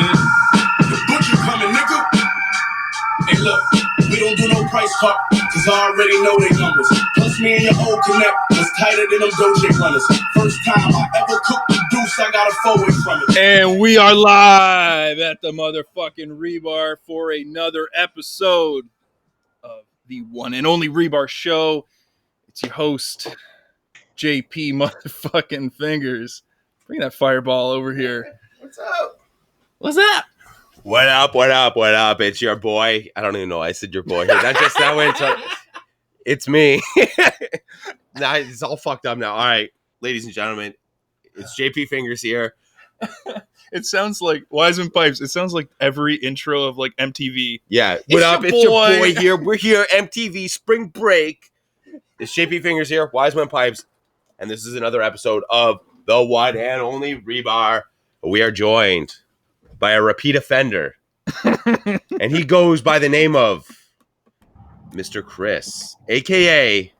understand? The butcher coming, nigga. Hey, look, we don't do no price cut, cause I already know they numbers. Plus, me and your old connect was tighter than them Doja runners. First time I ever cooked the deuce, I got a forward from it. And we are live at the motherfucking Rebar for another episode of the one and only Rebar Show. It's your host, JP motherfucking Fingers. Bring that fireball over here. What's up? What's up? What up? What up? What up? It's your boy. I don't even know why I said your boy. That just that way. It's me. Nah, it's all fucked up now. All right, ladies and gentlemen, it's JP Fingers here. It sounds like Wiseman Pipes. It sounds like every intro of like MTV. Yeah. What up? It's your boy here. We're here. MTV Spring Break. It's JP Fingers here. Wiseman Pipes, and this is another episode of the one and only Rebar. We are joined by a repeat offender, and he goes by the name of Mr. Chris, a.k.a.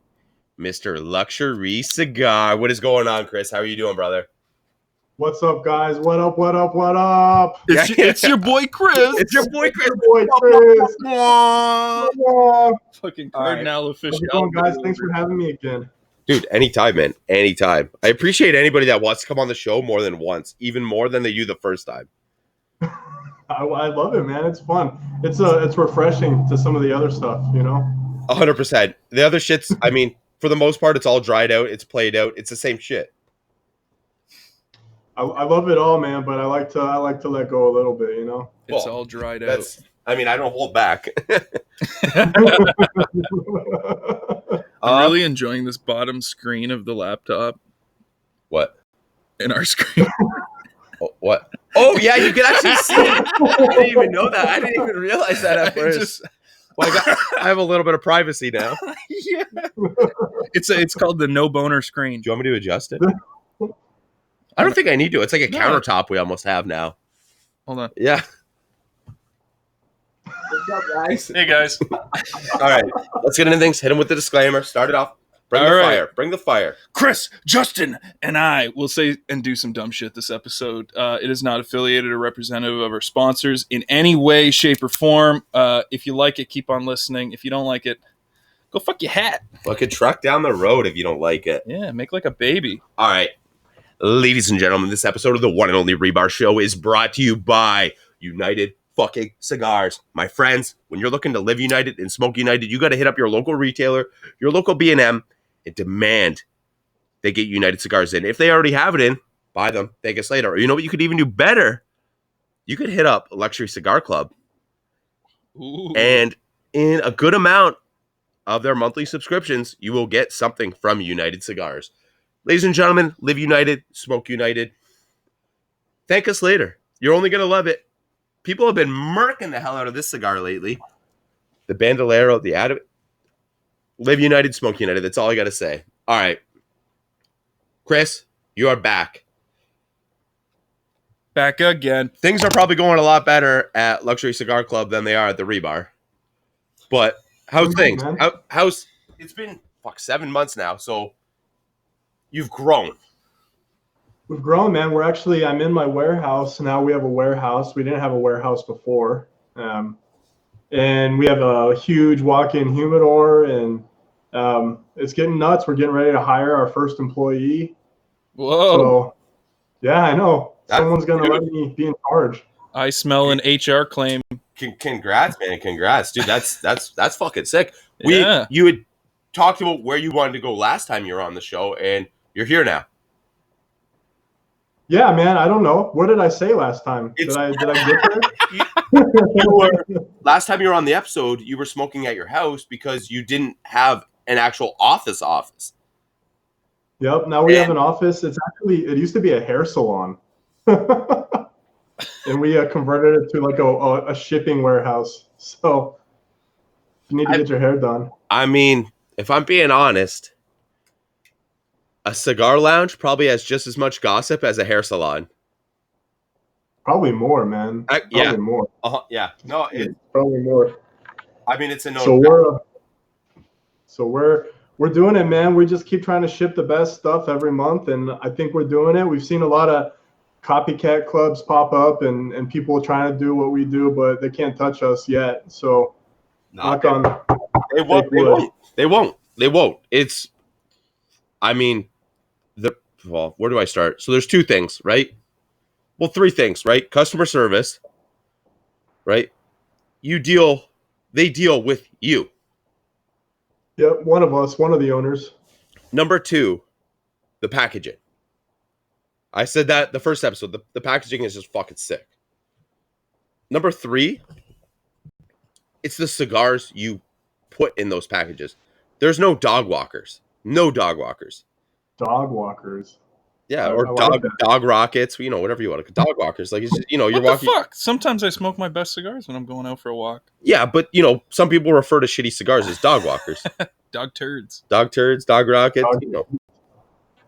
Mr. Luxury Cigar. What is going on, Chris? How are you doing, brother? What's up, guys? What up, what up, what up? It's your boy Chris. It's your boy Chris. Fucking Cardinal official. How's it going, guys? Thanks for having me again. Dude, anytime, man. Anytime. I appreciate anybody that wants to come on the show more than once, even more than they do the first time. I love it, man. It's fun. It's refreshing to some of the other stuff, you know? 100%. The other shit's, I mean, for the most part, it's all dried out. It's played out. It's the same shit. I love it all, man, but I like to let go a little bit, you know? It's all dried out. I mean, I don't hold back. I'm really enjoying this bottom screen of the laptop. What? In our screen. Oh, what? Oh, yeah, you can actually see it. I didn't even know that. I didn't even realize that at first. I have a little bit of privacy now. Yeah. It's called the no boner screen. Do you want me to adjust it? I don't think I need to. It's like a countertop we almost have now. Hold on. Yeah. What's up, guys? Hey, guys. All right. Let's get into things. Hit him with the disclaimer. Start it off. Bring the fire. Bring the fire. Chris, Justin, and I will say and do some dumb shit this episode. It is not affiliated or representative of our sponsors in any way, shape, or form. If you like it, keep on listening. If you don't like it, go fuck your hat. Like a truck down the road if you don't like it. Yeah, make like a baby. All right. Ladies and gentlemen, this episode of the one and only Rebar Show is brought to you by United fucking Cigars. My friends, when you're looking to live united and smoke united, you got to hit up your local retailer, your local B&M, and demand they get United Cigars in. If they already have it in, buy them. Thank us later. Or you know what you could even do better? You could hit up a Luxury Cigar Club. Ooh. And in a good amount of their monthly subscriptions, you will get something from United Cigars. Ladies and gentlemen, live united, smoke united. Thank us later. You're only going to love it. People have been murking the hell out of this cigar lately. The Bandolero, the Adam. Live united, smoke united. That's all I got to say. All right. Chris, you are back. Back again. Things are probably going a lot better at Luxury Cigar Club than they are at the Rebar. But how's things? How's it's been 7 months now, so you've grown. We've grown, man. I'm in my warehouse. Now we have a warehouse. We didn't have a warehouse before. And we have a huge walk-in humidor, and it's getting nuts. We're getting ready to hire our first employee. Whoa. So, yeah, I know. Someone's going to let me be in charge. I smell an HR claim. Congrats, man. Congrats. Dude, that's fucking sick. Yeah. You had talked about where you wanted to go last time you were on the show, and you're here now. Yeah, man. I don't know. What did I say last time? Did I get there? Last time you were on the episode, you were smoking at your house because you didn't have an actual office. Yep. Now we have an office. It used to be a hair salon. And we converted it to like a shipping warehouse. So if you need to get your hair done. I mean, if I'm being honest, a cigar lounge probably has just as much gossip as a hair salon. Probably more, man. Yeah. More. Yeah. No, probably more. I mean, it's a no. So we're doing it, man. We just keep trying to ship the best stuff every month, and I think we're doing it. We've seen a lot of copycat clubs pop up and people trying to do what we do, but they can't touch us yet. So knock on They won't. fake wood. They won't. It's, I mean, well, where do I start? So there's two things, right? Well, three things, right? Customer service, right? They deal with you. Yep, one of the owners. Number two, the packaging. I said that the first episode. The packaging is just fucking sick. Number three, it's the cigars you put in those packages. There's no dog walkers. No dog walkers. Dog walkers. Yeah, I or like dog rockets, whatever you want. Dog walkers. Like, it's just, you're What walking. the fuck? Sometimes I smoke my best cigars when I'm going out for a walk. Yeah, but, some people refer to shitty cigars as dog walkers. Dog turds. Dog turds, dog rockets,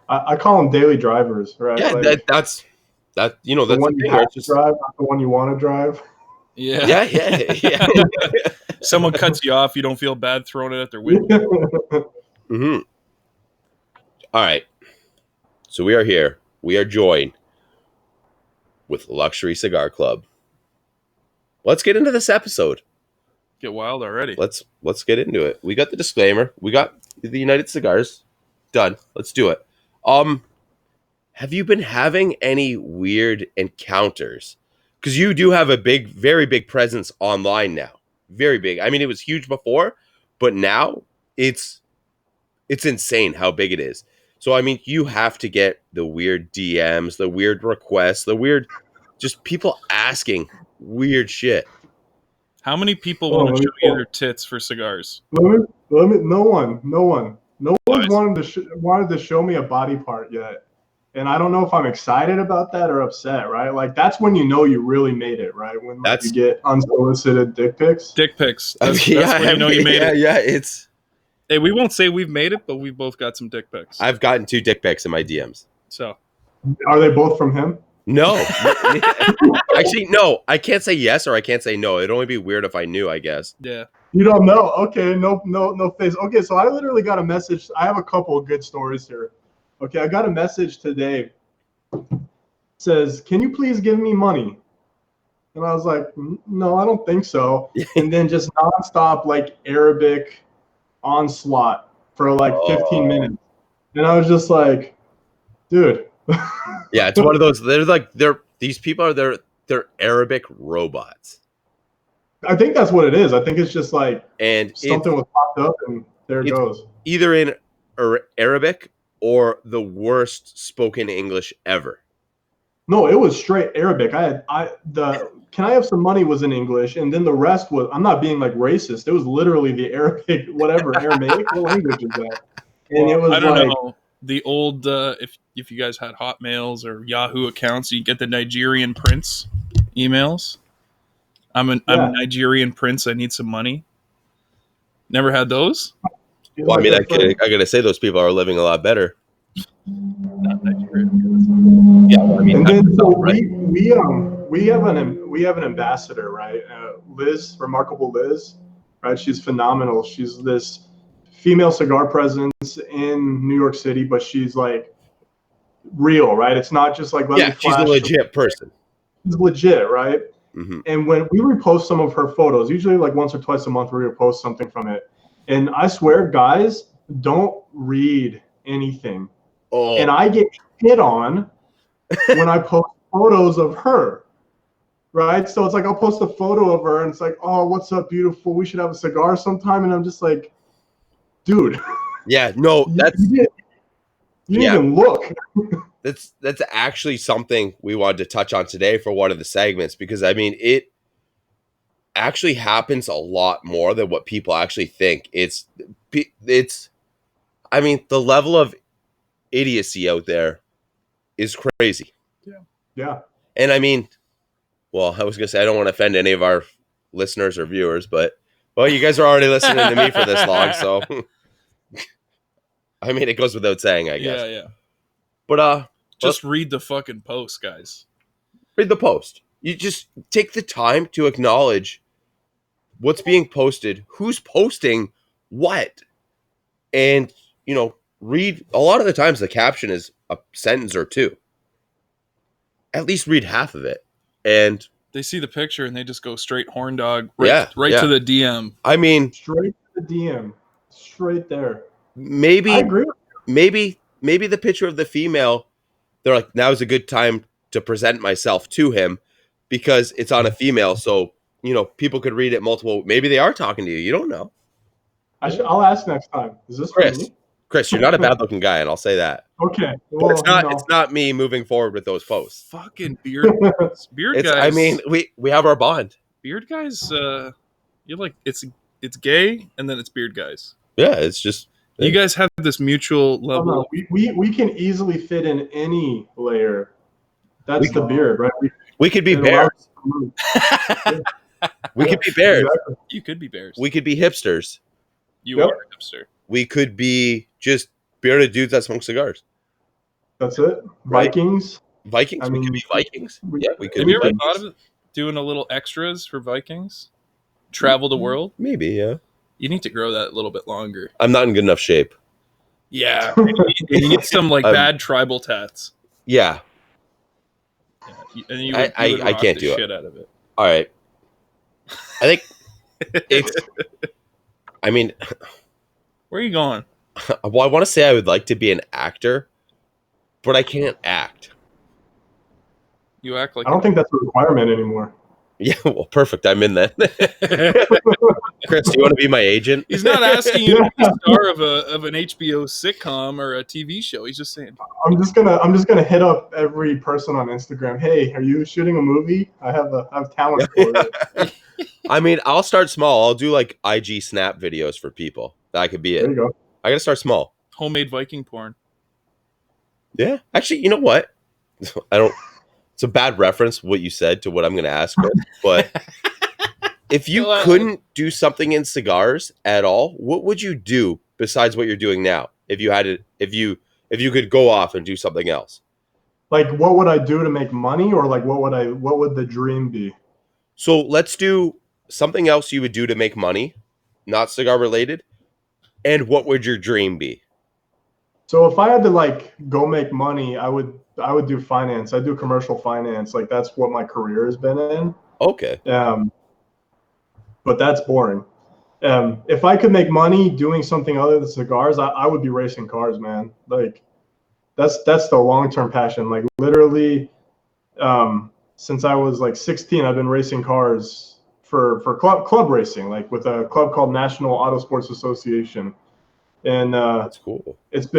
I call them daily drivers, right? Yeah, like, that's the the one you thing. have to drive, not the one you want to drive. Yeah. Yeah. Someone cuts you off, you don't feel bad throwing it at their window. Mm-hmm. All right. So we are here. We are joined with Luxury Cigar Club. Let's get into this episode. Get wild already. Let's get into it. We got the disclaimer. We got the United Cigars. Done. Let's do it. Have you been having any weird encounters? Because you do have a very big presence online now. Very big. I mean, it was huge before, but now it's insane how big it is. So, I mean, you have to get the weird DMs, the weird requests, the weird, just people asking weird shit. How many people want to show you their tits for cigars? No one. No one's wanted to show me a body part yet. And I don't know if I'm excited about that or upset, right? Like, that's when you know you really made it, right? When you get unsolicited dick pics. Dick pics. That's when you know you made it. Yeah, it's... Hey, we won't say we've made it, but we've both got some dick pics. I've gotten 2 dick pics in my DMs. So, are they both from him? No. Actually, no. I can't say yes or I can't say no. It'd only be weird if I knew, I guess. Yeah. You don't know. Okay, no face. Okay, so I literally got a message. I have a couple of good stories here. Okay, I got a message today. It says, "Can you please give me money?" And I was like, "No, I don't think so." And then just nonstop like Arabic onslaught for like 15 minutes. And I was just like, dude. Yeah, it's one of those. These people are they're Arabic robots. I think that's what it is. I think it's just like and something was popped up and there it goes. Either in Arabic or the worst spoken English ever. No, it was straight Arabic. "Can I have some money" was in English, and then the rest was, I'm not being like racist. It was literally the Arabic, whatever, Aramaic. What language is that? And it was I don't know. The old, if you guys had Hotmails or Yahoo accounts, you get the Nigerian prince emails. I'm a Nigerian prince. I need some money. Never had those? Well, I mean, I gotta say those people are living a lot better. Not Nigerian. Yeah, well, I mean, and then so we have an ambassador, right? Liz, remarkable Liz, right? She's phenomenal. She's this female cigar presence in New York City, but she's like real, right? It's not just like she's a legit person. She's legit, right? Mm-hmm. And when we repost some of her photos, usually like once or twice a month, we repost something from it. And I swear, guys, don't read anything. Oh. And I get hit on when I post photos of her, right? So it's like I'll post a photo of her and it's like, "Oh, what's up, beautiful? We should have a cigar sometime." And I'm just like, dude. Yeah, no, you didn't even look. That's actually something we wanted to touch on today for one of the segments, because I mean, it actually happens a lot more than what people actually think. It's I mean, the level of idiocy out there is crazy. Yeah. And I mean, well, I was gonna say I don't want to offend any of our listeners or viewers, but you guys are already listening to me for this long, so I mean, it goes without saying, I guess. Yeah. But just read the fucking post, guys. Read the post. You just take the time to acknowledge what's being posted, who's posting what, and read. A lot of the times, the caption is a sentence or two. at least read half of it. And They see the picture and they just go straight horn dog to the DM. I mean, Straight to the DM, straight there. I maybe agree. maybe the picture of the female, they're like, now's a good time to present myself to him because it's on a female. So, people could read it multiple. Maybe they are talking to you. You don't know. I'll ask next time. Is this for me? Chris, you're not a bad looking guy, and I'll say that. Okay. But it's not me moving forward with those posts. Fucking beard guys. Beard guys. I mean, we have our bond. Beard guys, you're like, it's gay and then it's beard guys. Yeah, it's just you guys have this mutual level. No, we can easily fit in any layer. That's the beard, right? We could be bears. We could be bears. Exactly. You could be bears. We could be hipsters. You are a hipster. We could be just bearded dudes that smoke cigars. That's it. Right. Vikings. We could be Vikings. Yeah, we could Have be you ever Vikings. thought of doing a little extras for Vikings? Travel the world? Maybe, yeah. You need to grow that a little bit longer. I'm not in good enough shape. Yeah. You need some bad tribal tats. Yeah. And you I rock can't the do shit out of it. All right. I think it's. I mean, where are you going? Well, I want to say I would like to be an actor, but I can't act. You act like I don't think that's a requirement anymore. Yeah, well, perfect. I'm in that. Chris, do you want to be my agent? He's not asking you to be a star of an HBO sitcom or a TV show. He's just saying. I'm just gonna hit up every person on Instagram. Hey, are you shooting a movie? I have talent for it. I mean, I'll start small. I'll do like IG Snap videos for people. That could be it. There you go. I gotta start small. Homemade Viking porn. Yeah. Actually, you know what? It's a bad reference what you said to what I'm gonna ask, Chris, but if you couldn't do something in cigars at all, what would you do besides what you're doing now? If you could go off and do something else. Like, what would I do to make money, or like what would the dream be? So let's do something else you would do to make money, not cigar related. And what would your dream be? So if I had to go make money, I would do finance. I do commercial finance. Like, that's what my career has been in. Okay. But that's boring. If I could make money doing something other than cigars, I would be racing cars, man. Like, that's the long-term passion. Like, literally, since I was 16, I've been racing cars for club racing, like with a club called National Auto Sports Association. And that's cool. It's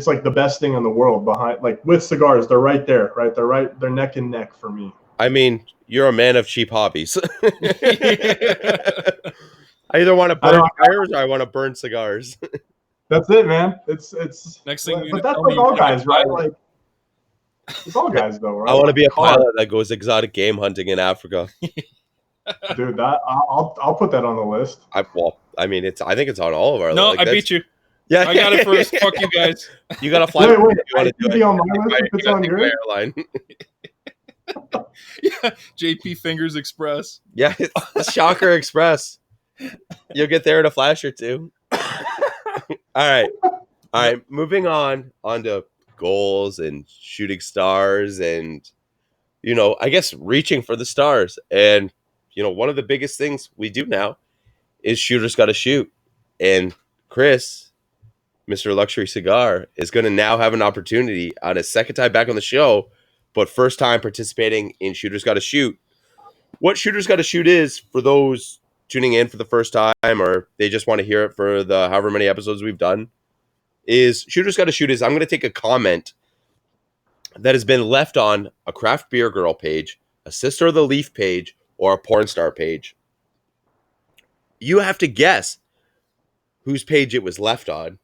like the best thing in the world behind, with cigars. They're right there, right? They're neck and neck for me. I mean, you're a man of cheap hobbies. I either want to burn tires or I want to burn cigars. That's it, man. It's next thing. But that's like all guys, right? Like, it's all guys though, right? I want to be a pilot that goes exotic game hunting in Africa. Dude, I'll put that on the list. I think it's on all of our. No, I beat you. Yeah, I got it first. Fuck you guys. You gotta fly. Wait, You want to do be it? on my list if it's on yours? Airline. Yeah, JP Fingers Express. Yeah, it's the Shocker Express. You'll get there in a flash or two. All right. Moving on to goals and shooting stars, and I guess reaching for the stars. And one of the biggest things we do now is Shooters Gotta Shoot. And Chris, Mr. Luxury Cigar, is going to now have an opportunity on his second time back on the show, but first time participating in Shooters Gotta Shoot. What Shooters Gotta Shoot is, for those tuning in for the first time, or they just want to hear it for the however many episodes we've done, is Shooters Gotta Shoot is I'm going to take a comment that has been left on a craft beer girl page, a Sister of the Leaf page, or a porn star page. You have to guess whose page it was left on.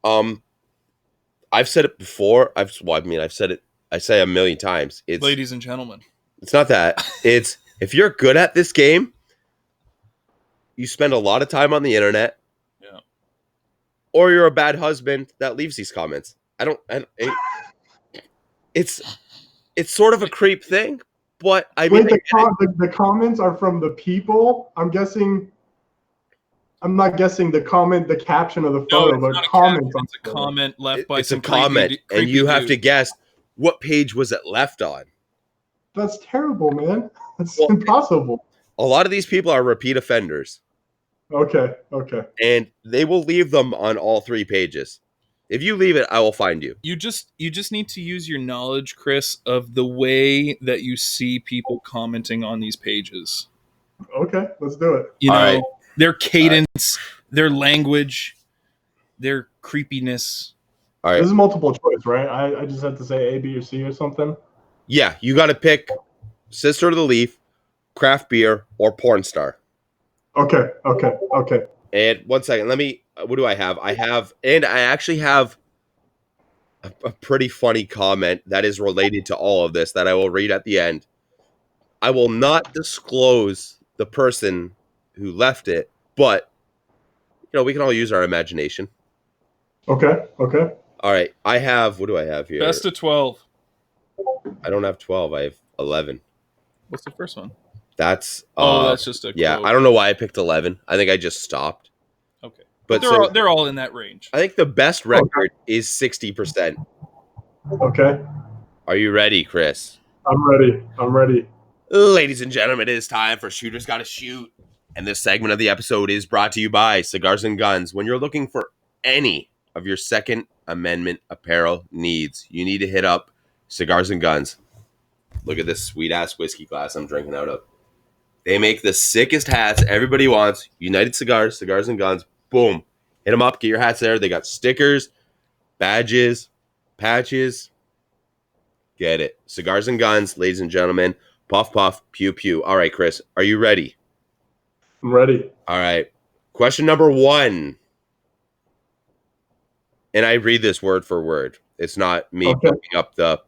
I've said it before. I've said it. I say a million times. It's, ladies and gentlemen. It's not that. It's, if you're good at this game, you spend a lot of time on the internet. Yeah. Or you're a bad husband that leaves these comments. It's sort of a creep thing, but I mean, wait, the comments are from the people. I'm not guessing the caption of the photo, but comments. It's a comment left by it's some a comment, creepy and you have dude. to guess what page was it left on? That's terrible, man. That's Well, impossible. A lot of these people are repeat offenders, Okay. and they will leave them on all 3 pages. If you leave it, I will find you. You just need to use your knowledge, Chris, of the way that you see people commenting on these pages. Okay, let's do it. You All know, right. their cadence, their language, their creepiness. All right. This is multiple choice, right? I just have to say A, B, or C or something. Yeah, you got to pick Sister of the Leaf, craft beer, or porn star. Okay. And 1 second, what do I have? I actually have a pretty funny comment that is related to all of this that I will read at the end. I will not disclose the person who left it, but we can all use our imagination. Okay. All right, I have, what do I have here? Best of 12. I don't have 12, I have 11. What's the first one? That's that's just a yeah. quote. I don't know why I picked 11. I think I just stopped. Okay, But they're all in that range. I think the best record is 60%. Okay. Are you ready, Chris? I'm ready. Ladies and gentlemen, it is time for Shooters Gotta Shoot. And this segment of the episode is brought to you by Cigars and Guns. When you're looking for any of your Second Amendment apparel needs, you need to hit up Cigars and Guns. Look at this sweet-ass whiskey glass I'm drinking out of. They make the sickest hats everybody wants. United Cigars, Cigars and Guns. Boom. Hit them up. Get your hats there. They got stickers, badges, patches. Get it. Cigars and Guns, ladies and gentlemen. Puff, puff, pew, pew. All right, Chris, are you ready? I'm ready. All right. Question number 1. And I read this word for word. It's not me looking up the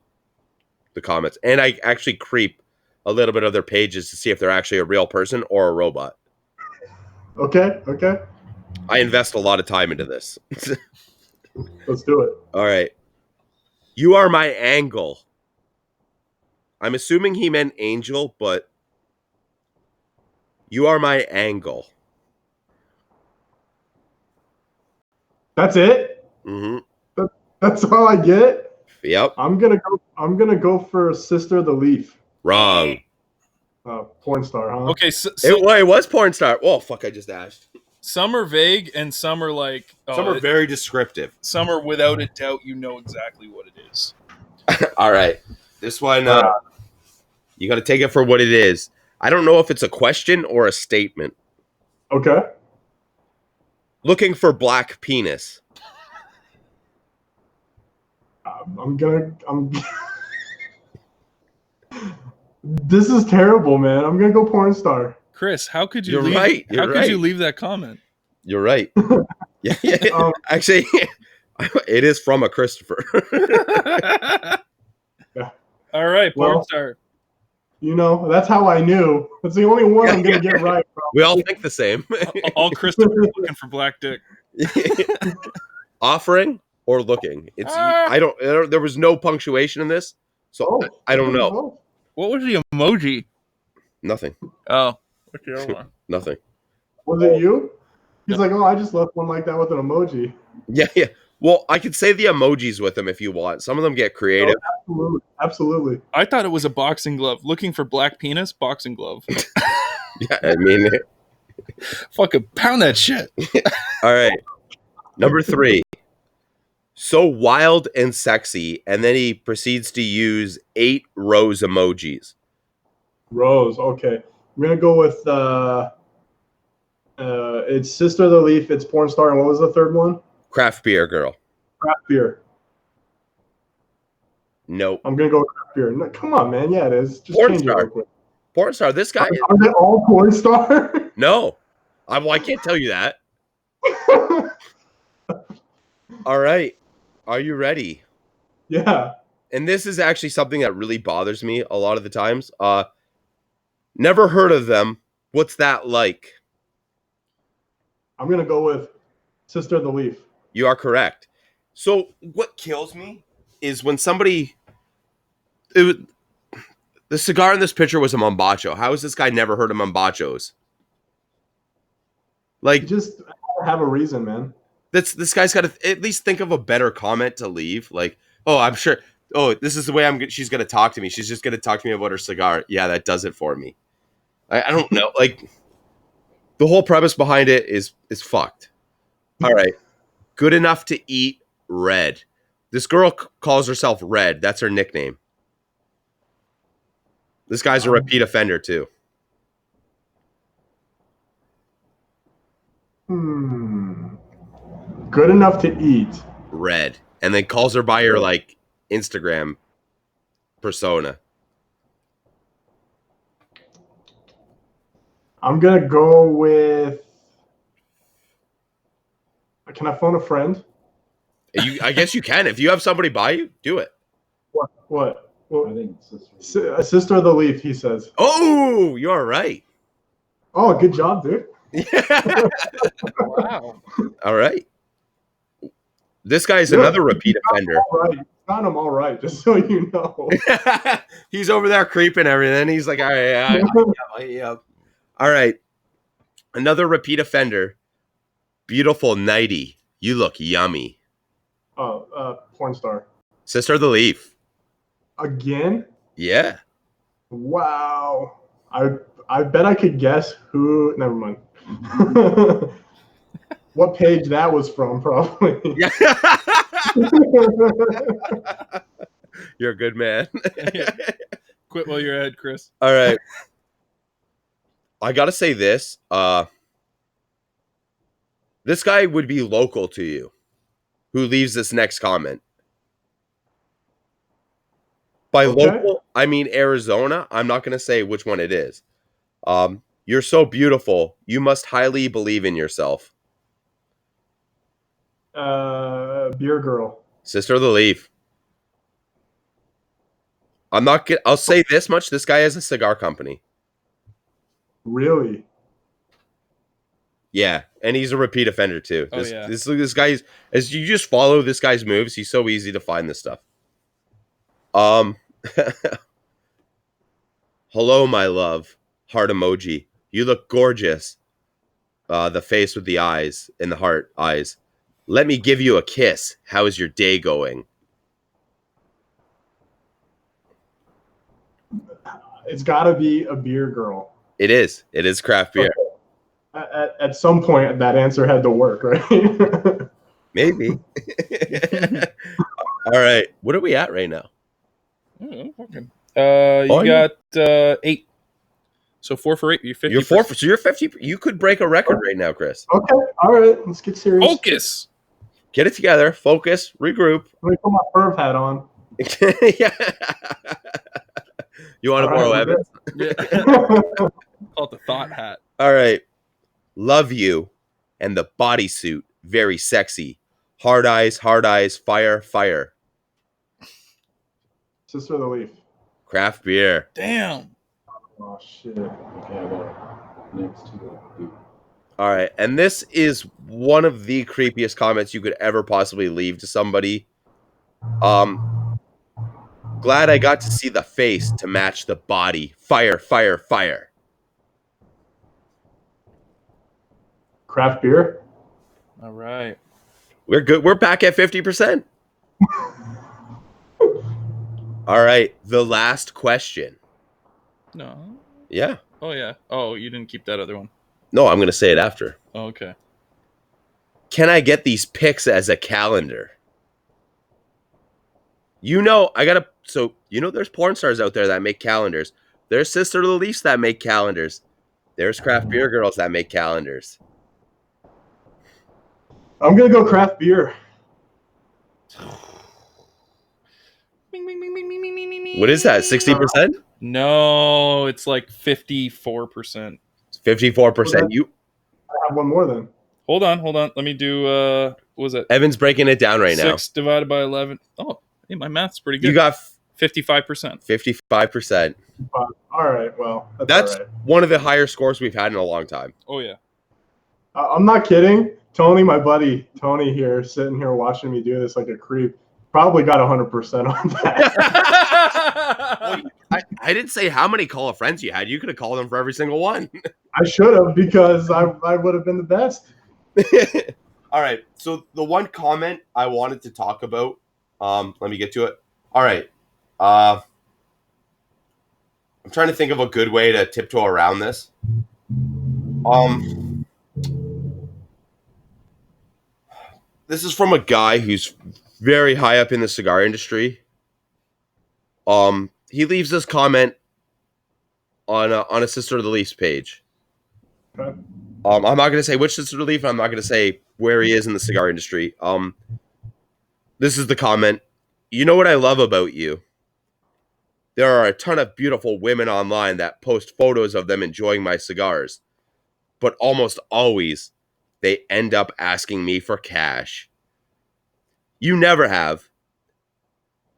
comments. And I actually creep a little bit of their pages to see if they're actually a real person or a robot. Okay. I invest a lot of time into this. Let's do it. All right. You are my angle. I'm assuming he meant angel, but you are my angle. That's it? Mm-hmm. That's all I get? Yep. I'm gonna go for Sister of the Leaf. Wrong. Porn star, huh? Okay, so It was porn star. Oh, fuck, I just dashed. some are vague and some are like Some are very descriptive. some are without a doubt you know exactly what it is. All right. This one, you got to take it for what it is. I don't know if it's a question or a statement. Okay. Looking for black penis. This is terrible, man. I'm gonna go porn star. Chris, how could you You're leave right. You're how could right. you leave that comment? You're right. Yeah. Actually, it is from a Christopher. All right, porn Well, star. That's how I knew. That's the only one I'm gonna get right. We all think the same. All Christopher looking for black dick. Offering or looking. It's there was no punctuation in this, so I don't know. What was the emoji? Nothing. Oh, what's the other one? Nothing. Was it you? He's like, I just left one like that with an emoji. Yeah. Well, I could say the emojis with them if you want. Some of them get creative. Absolutely. I thought it was a boxing glove. Looking for black penis, boxing glove. Yeah, I mean, Fucking pound that shit. all right. Number 3. So wild and sexy, and then he proceeds to use 8 rose emojis. Rose. Okay. I'm gonna go with it's Sister of the Leaf. It's porn star. And what was the third one? Craft beer girl. Craft beer. Nope. I'm gonna go with craft beer. No, come on, man. Yeah, it is. Just Porn change star. it real quick. Porn star. This guy. Are they all porn star? No. I can't tell you that. All right. Are you ready? Yeah. And this is actually something that really bothers me a lot of the times. Never heard of them. What's that like? I'm gonna go with Sister of the Leaf. You are correct. So what kills me is when somebody... the cigar in this picture was a Mombacho. How has this guy never heard of Mombachos? Like, You just have a reason, man. this guy's got to at least think of a better comment to leave. Like, oh, I'm sure Oh, this is the way she's gonna talk to me. She's just gonna talk to me about her cigar. Yeah, that does it for me. I don't know. Like, the whole premise behind it is fucked. All right. Good enough to eat red. This girl calls herself Red. That's her nickname. This guy's a repeat offender too. Good enough to eat. Red. And then calls her by her like Instagram persona. I'm gonna go with. Can I phone a friend? I guess you can. If you have somebody by you, do it. What? I think sister of the leaf, he says. Oh, you're right. Oh, good job, dude. Wow. All right. This guy's another repeat offender. Got him all right, just so you know. He's over there creeping everything. He's like, all right, yeah. All right. Another repeat offender. Beautiful nighty. You look yummy. Oh, porn star. Sister of the Leaf. Again? Yeah. Wow. I bet I could guess who. Never mind. What page that was from, probably. Yeah. You're a good man. Quit while you're ahead, Chris. All right. I gotta say this. This guy would be local to you, who leaves this next comment. By local, I mean Arizona. I'm not gonna say which one it is. You're so beautiful. You must highly believe in yourself. Beer girl. Sister of the Leaf. I'll say this much. This guy has a cigar company. Really? Yeah, and he's a repeat offender too. Oh, This guy's, as you just follow this guy's moves, he's so easy to find this stuff. Hello, my love. Heart emoji. You look gorgeous. The face with the eyes and the heart eyes. Let me give you a kiss. How is your day going? It's got to be a beer girl. It is. It is craft beer. Okay. At some point, that answer had to work, right? Maybe. All right. What are we at right now? You got 8. So 4 for 8. You're 50. You're 4 for, so you're 50. You could break a record right now, Chris. Okay. All right. Let's get serious. Focus. Get it together. Focus. Regroup. Let me put my perv hat on. Yeah. You want to borrow Evans? Yeah. Call it the thought hat. All right. Love you. And the bodysuit. Very sexy. Hard eyes, fire, fire. Sister of the Leaf. Craft beer. Damn. Oh, shit. Okay, next to it. All right. And this is one of the creepiest comments you could ever possibly leave to somebody. Glad I got to see the face to match the body. Fire, fire, fire. Craft beer. All right. We're good. We're back at 50%. All right. The last question. No. Yeah. Oh, yeah. Oh, you didn't keep that other one. No, I'm going to say it after. Oh, okay. Can I get these pics as a calendar? There's porn stars out there that make calendars. There's Sister of the Leafs that make calendars. There's craft beer girls that make calendars. I'm going to go craft beer. What is that? 60%? No, it's like 54%. 54%. You I have one more then. Hold on. Let me do, what was it? Evan's breaking it down right now. 6 divided by 11. Oh, hey, my math's pretty good. You got 55%. 55%. All right. Well, That's all right. one of the higher scores we've had in a long time. Oh, yeah. I'm not kidding. Tony, my buddy, Tony here, sitting here watching me do this like a creep, probably got 100% on that. Well, I didn't say how many call of friends you had. You could have called them for every single one. I should have, because I would have been the best. All right. So the one comment I wanted to talk about, let me get to it. All right. I'm trying to think of a good way to tiptoe around this. This is from a guy who's very high up in the cigar industry. He leaves this comment on a Sister of the Leafs page. Okay. I'm not going to say which Sister of the Leaf. I'm not going to say where he is in the cigar industry. This is the comment. You know what I love about you? There are a ton of beautiful women online that post photos of them enjoying my cigars, but almost always they end up asking me for cash. You never have.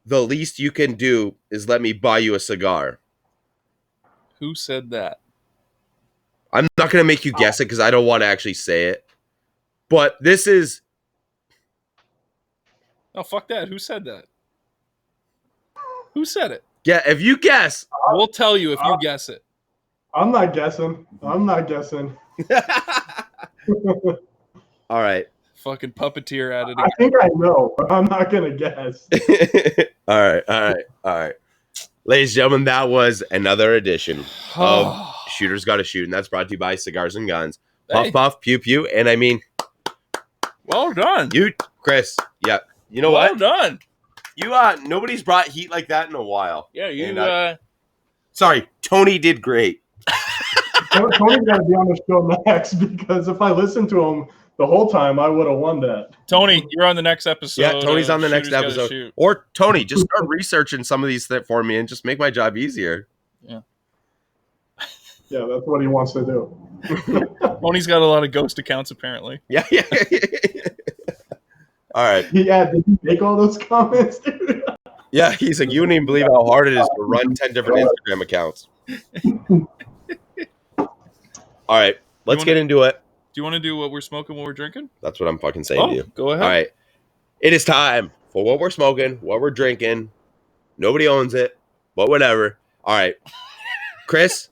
The least you can do is let me buy you a cigar. Who said that? I'm not going to make you guess it because I don't want to actually say it. But this is... Oh, fuck that. Who said that? Who said it? Yeah, if you guess... We'll tell you if you guess it. I'm not guessing. I'm not guessing. All right. Fucking puppeteer at it I again. think I know, but I'm not gonna guess. All right. Ladies and gentlemen, that was another edition of Shooters Gotta Shoot, and that's brought to you by Cigars and Guns. Puff, Hey. puff, pew, pew, and I mean... Well done. You, Chris, yeah. You know well what? done. You, nobody's brought heat like that in a while. Yeah, you... And, sorry, Tony did great. Tony's got to be on the show next because if I listened to him the whole time, I would have won that. Tony, you're on the next episode. Yeah, Tony's on the next Shooters Gotta episode. Shoot. Or Tony, just start researching some of these for me and just make my job easier. Yeah. Yeah, that's what he wants to do. Tony's got a lot of ghost accounts, apparently. Yeah. All right. Yeah, did you make all those comments, dude? Yeah, he's like, you wouldn't even believe how hard it is to run 10 different Instagram accounts. All right, let's get into it. Do you want to do what we're smoking, what we're drinking? That's what I'm fucking saying to you. Go ahead. All right. It is time for what we're smoking, what we're drinking. Nobody owns it, but whatever. All right. Chris,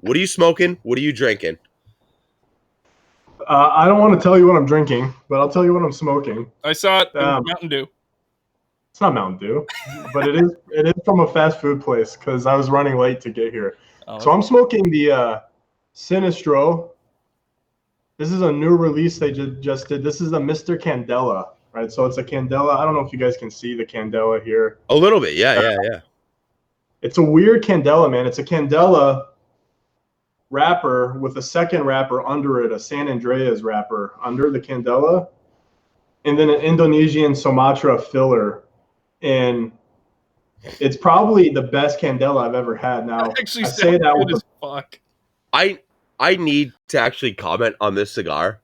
what are you smoking? What are you drinking? I don't want to tell you what I'm drinking, but I'll tell you what I'm smoking. I saw it. It was Mountain Dew. It's not Mountain Dew, but it is from a fast food place because I was running late to get here. Oh. So I'm smoking the Sinistro. This is a new release they just did. This is a Mr. Candela, right? So it's a Candela. I don't know if you guys can see the Candela here. A little bit, yeah. It's a weird Candela, man. It's a Candela wrapper with a second wrapper under it, a San Andreas wrapper under the Candela, and then an Indonesian Sumatra filler. And it's probably the best Candela I've ever had. Now, Actually, I say that good with as fuck. I need to actually comment on this cigar.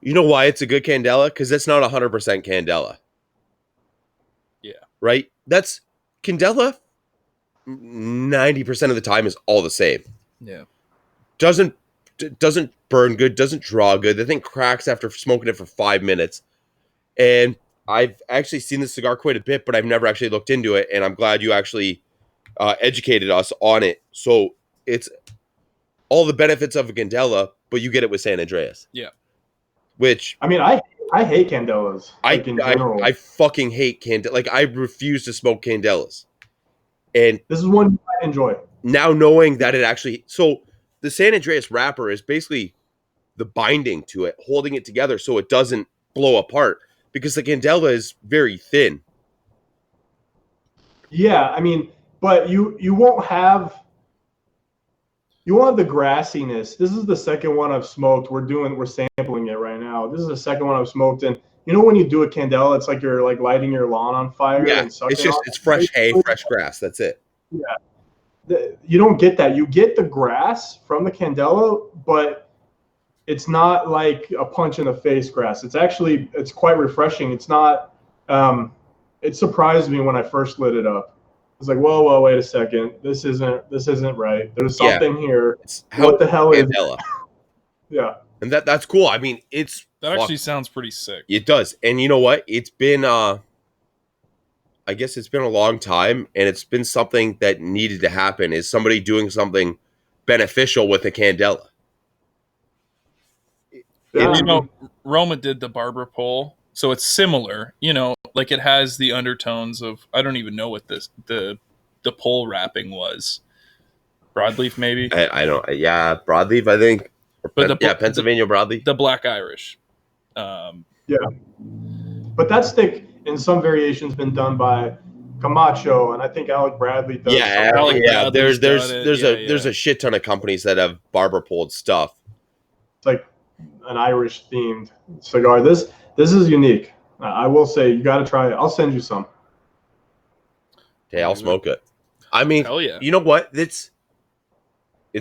You know why it's a good Candela? Because it's not 100% Candela. Yeah. Right? That's Candela 90% of the time is all the same. Yeah. Doesn't burn good, doesn't draw good. The thing cracks after smoking it for 5 minutes. And I've actually seen this cigar quite a bit, but I've never actually looked into it. And I'm glad you actually educated us on it. So it's all the benefits of a Candela, but you get it with San Andreas. Yeah. Which I mean, I hate Candelas. Like in general. I fucking hate Candela. Like I refuse to smoke Candelas. And This is one I enjoy. now knowing that it actually, so the San Andreas wrapper is basically the binding to it, holding it together so it doesn't blow apart because the Candela is very thin. Yeah, I mean, but you won't have the grassiness. This is the second one I've smoked. We're sampling it right now. This is the second one I've smoked, and you know when you do a Candela, it's like you're like lighting your lawn on fire. Yeah, and sucking it's fresh hay, fresh grass. That's it. Yeah, you don't get that. You get the grass from the Candela, but it's not like a punch in the face grass. It's quite refreshing. It's not. It surprised me when I first lit it up. I was like, whoa, wait a second. This isn't right. There's something here. What the hell is Candela? Yeah. And that's cool. I mean, That actually sounds pretty sick. It does. And you know what? It's been I guess it's been a long time, and it's been something that needed to happen, is somebody doing something beneficial with a Candela. Yeah. You know, Roma did the Barber Pole So it's similar, like it has the undertones of, I don't even know what the pole wrapping was. Broadleaf, maybe? I don't. Yeah, broadleaf, I think. But Pennsylvania broadleaf. The Black Irish. Yeah. But that stick, in some variations, been done by Camacho, and I think Alec Bradley does. Yeah, Alec Bradley's there's a shit ton of companies that have Barber Pole stuff. It's like an Irish themed cigar. This is unique. I will say you got to try it. I'll send you some. Okay, I'll smoke it. I mean, Hell yeah. You know what? It's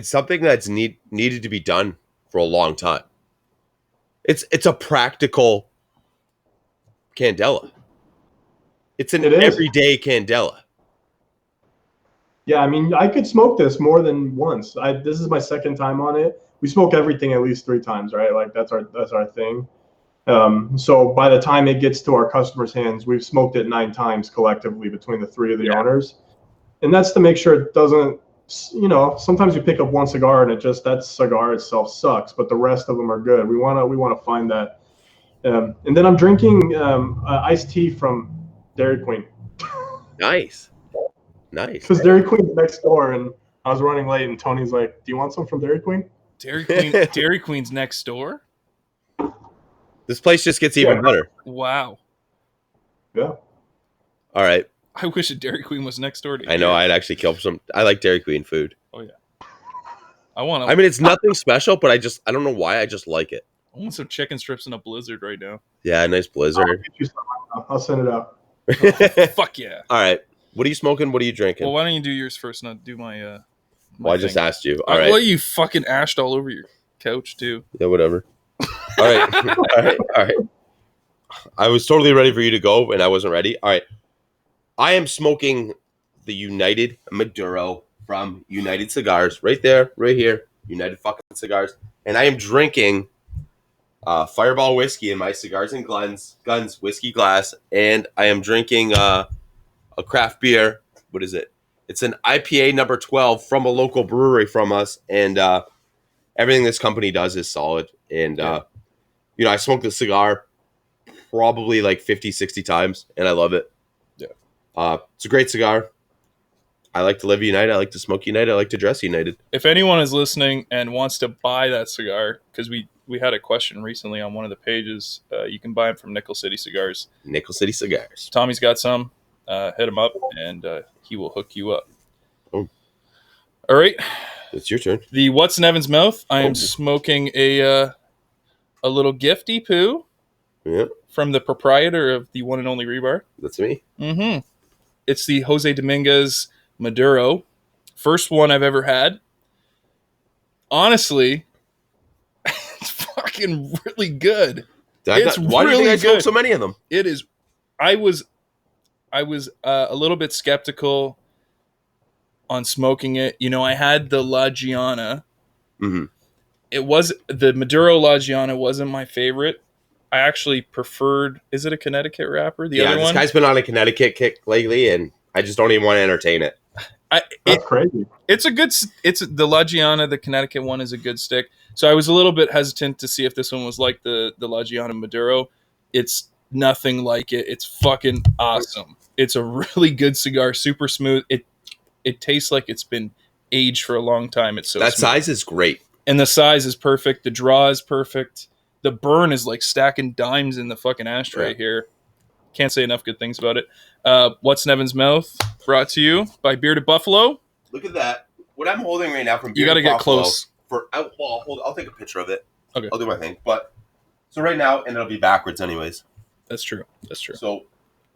something that's needed to be done for a long time. It's a practical candela. It's an everyday candela. Yeah, I mean, I could smoke this more than once. This is my second time on it. We smoke everything at least 3 times, right? Like that's our thing. So by the time it gets to our customers' hands, we've smoked it 9 times collectively between the 3 of the owners, and that's to make sure it doesn't. Sometimes you pick up one cigar and that cigar itself sucks, but the rest of them are good. We want to find that. And then I'm drinking iced tea from Dairy Queen. Nice. Because Dairy Queen's next door, and I was running late, and Tony's like, "Do you want some from Dairy Queen?" Dairy Queen's next door? This place just gets even better. Wow. Yeah. All right. I wish a Dairy Queen was next door to I know. I'd actually kill for some. I like Dairy Queen food. Oh yeah. I mean, it's nothing special, but I don't know why. I just like it. I want some chicken strips in a blizzard right now. Yeah, a nice blizzard. I'll send it out. Fuck yeah. All right. What are you smoking? What are you drinking? Well, why don't you do yours first and I'll do my I just asked you. All right. Well, you fucking ashed all over your couch, too. Yeah, whatever. All right. All right. I was totally ready for you to go, and I wasn't ready. All right. I am smoking the United Maduro from United Cigars. Right there. Right here. United fucking Cigars. And I am drinking Fireball whiskey in my Cigars and Guns whiskey glass. And I am drinking a craft beer. What is it? It's an IPA number 12 from a local brewery from us. And everything this company does is solid. And, I smoked the cigar probably like 50, 60 times, and I love it. Yeah. It's a great cigar. I like to live United. I like to smoke United. I like to dress United. If anyone is listening and wants to buy that cigar, because we had a question recently on one of the pages, you can buy them from Nickel City Cigars. Nickel City Cigars. Tommy's got some. Hit him up, and he will hook you up. Oh. All right. It's your turn. The What's in Evan's Mouth. I am smoking a little gifty poo. Yeah. From the proprietor of the one and only Rebar. That's me. Mm-hmm. It's the Jose Dominguez Maduro. First one I've ever had. Honestly, it's fucking really good. Why do you think I smoke so many of them? It is. I was a little bit skeptical on smoking it. I had the La Giana. Mm-hmm. It was the Maduro La Giana wasn't my favorite. I actually preferred. Is it a Connecticut wrapper? The other one. This guy's been on a Connecticut kick lately, and I just don't even want to entertain it. That's crazy. It's a good. It's the La Giana. The Connecticut one is a good stick. So I was a little bit hesitant to see if this one was like the La Giana Maduro. It's nothing like it. It's fucking awesome. It's a really good cigar. Super smooth. It tastes like it's been aged for a long time. It's so that smooth. Size is great, and the size is perfect. The draw is perfect. The burn is like stacking dimes in the fucking ashtray here. Can't say enough good things about it. What's in Evan's Mouth? Brought to you by Bearded Buffalo. Look at that. What I'm holding right now from Bearded You got to get Buffalo close. I'll take a picture of it. Okay. I'll do my thing. But so right now, and it'll be backwards anyways. That's true. So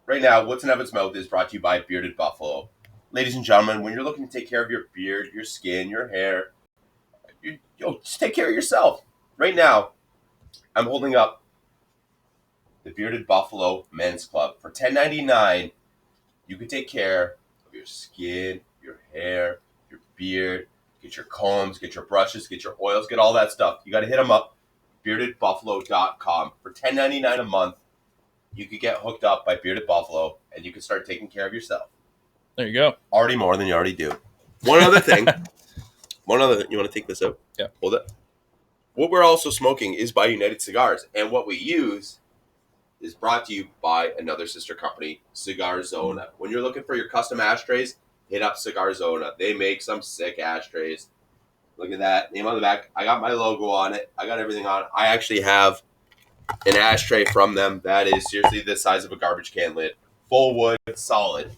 right now, What's in Evan's Mouth is brought to you by Bearded Buffalo. Ladies and gentlemen, when you're looking to take care of your beard, your skin, your hair, just take care of yourself. Right now, I'm holding up the Bearded Buffalo Men's Club. For $10.99, you can take care of your skin, your hair, your beard, get your combs, get your brushes, get your oils, get all that stuff. You got to hit them up, beardedbuffalo.com. For $10.99 a month, you could get hooked up by Bearded Buffalo, and you can start taking care of yourself. There you go. Already more than you already do. One other thing. You want to take this out? Yeah. Hold it. What we're also smoking is by United Cigars, and what we use is brought to you by another sister company, Cigar Zona. When you're looking for your custom ashtrays, hit up Cigar Zona. They make some sick ashtrays. Look at that. Name on the back. I got my logo on it. I got everything on it. I actually have an ashtray from them that is seriously the size of a garbage can lid. Full wood, solid.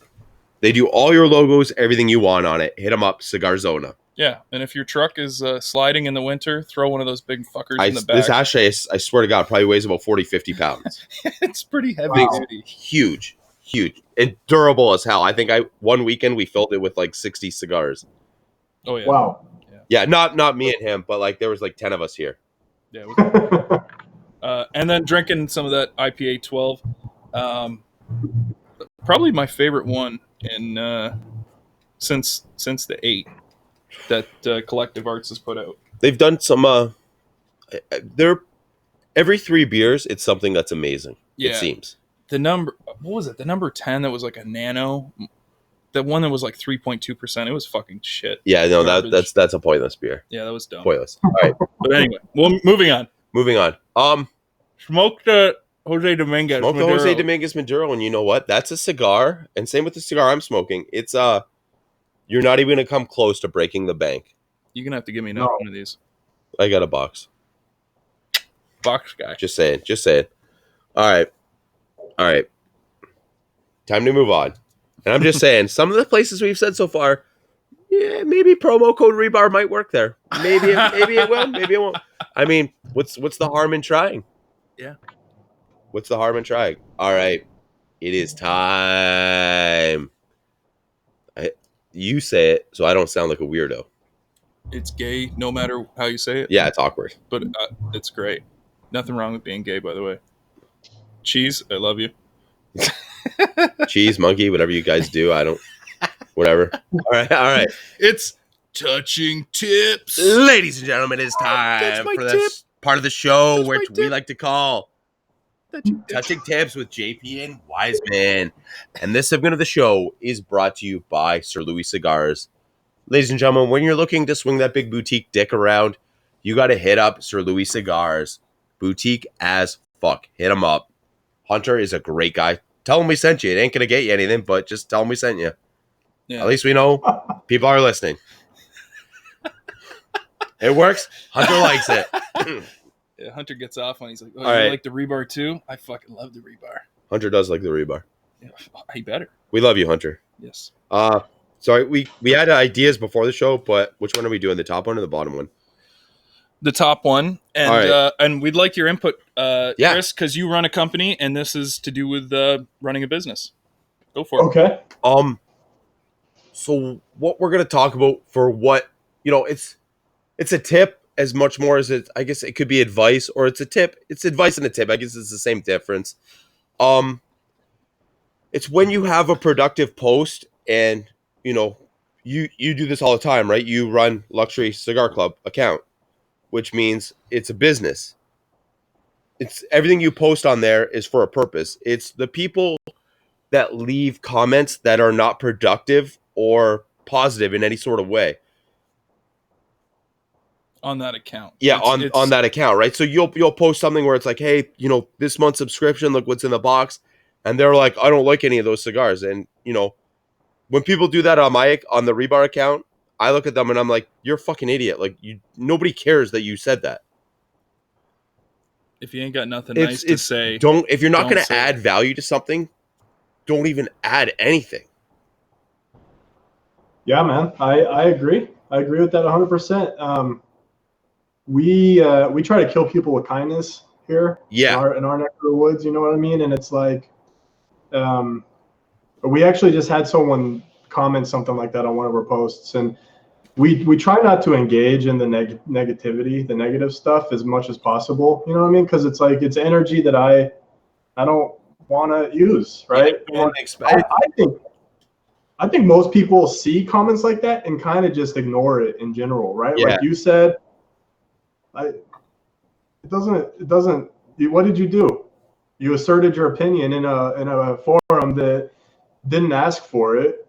They do all your logos, everything you want on it. Hit them up, Cigar Zona. Yeah, and if your truck is sliding in the winter, throw one of those big fuckers in the back. This ashtray, I swear to God, probably weighs about 40, 50 pounds. It's pretty heavy. Wow. Huge. And durable as hell. I think one weekend we filled it with like 60 cigars. Oh, yeah. Wow. Yeah, not me and him, but like there was like 10 of us here. Yeah. It was, and then drinking some of that IPA 12. Probably my favorite one in since the 8 that Collective Arts has put out. They've done some every 3 beers it's something that's amazing. Yeah. It seems. The number, what was it? The number 10 that was like a nano. The one that was like 3.2%. It was fucking shit. Yeah, no, Garbage. that's a pointless beer. Yeah, that was dumb. Pointless. All right. But anyway, well, moving on. Smoked Jose Dominguez. Smoke the Maduro. Jose Dominguez Maduro, and you know what? That's a cigar, and same with the cigar I'm smoking. It's you're not even gonna come close to breaking the bank. You're gonna have to give me another one of these. I got a box. Box guy. Just saying. All right. Time to move on. And I'm just saying, some of the places we've said so far, yeah, maybe promo code Rebar might work there. Maybe it will. Maybe it won't. I mean, what's the harm in trying? Yeah. What's the harm in trying? All right. It is time. You say it so I don't sound like a weirdo. It's gay, no matter how you say it. Yeah, it's awkward. But it's great. Nothing wrong with being gay, by the way. Cheese, I love you. Cheese, monkey, whatever you guys do. I don't. Whatever. All right. It's touching tips. Ladies and gentlemen, it's that's time my for tip. this part of the show That's which my we tip. like to call Touching Tips with JP and Wiseman. And this segment of the show is brought to you by Sir Louis Cigars. Ladies and gentlemen, when you're looking to swing that big boutique dick around, you got to hit up Sir Louis Cigars. Boutique as fuck. Hit him up. Hunter is a great guy. Tell him we sent you. It ain't going to get you anything, but just tell him we sent you. Yeah. At least we know people are listening. It works. Hunter likes it. Yeah, Hunter gets off on. He's like, "Oh, All you right. like the rebar too? I fucking love the rebar." Hunter does like the rebar. Yeah, he better. We love you, Hunter. Yes. Sorry, we had ideas before the show, but which one are we doing? The top one or the bottom one? The top one, and All right. and we'd like your input, Yeah. Chris, because you run a company, and this is to do with running a business. Go for it. Okay. So what we're gonna talk about for what it's a tip as much more as it. I guess it could be advice, or it's a tip. It's advice and a tip. I guess it's the same difference. It's when you have a productive post, and you do this all the time, right? You run Luxury Cigar Club account, which means it's a business. It's everything you post on there is for a purpose. It's the people that leave comments that are not productive or positive in any sort of way. On that account. Yeah, on that account, right? So you'll post something where it's like, hey, this month's subscription, look what's in the box. And they're like, I don't like any of those cigars. And, when people do that on the Rebar account, I look at them and I'm like, you're a fucking idiot. Like, nobody cares that you said that. If you ain't got nothing nice to say, if you're not going to say add it. value to something, don't even add anything. Yeah, man. I agree. I agree with that 100%. We try to kill people with kindness here. Yeah. In our neck of the woods, you know what I mean? And it's like, we actually just had someone comment something like that on one of our posts, and we try not to engage in the negativity, the negative stuff as much as possible. You know what I mean? Because it's like it's energy that I don't want to use, right? I think most people see comments like that and kind of just ignore it in general, right? Yeah. Like you said, it doesn't. What did you do? You asserted your opinion in a forum that didn't ask for it,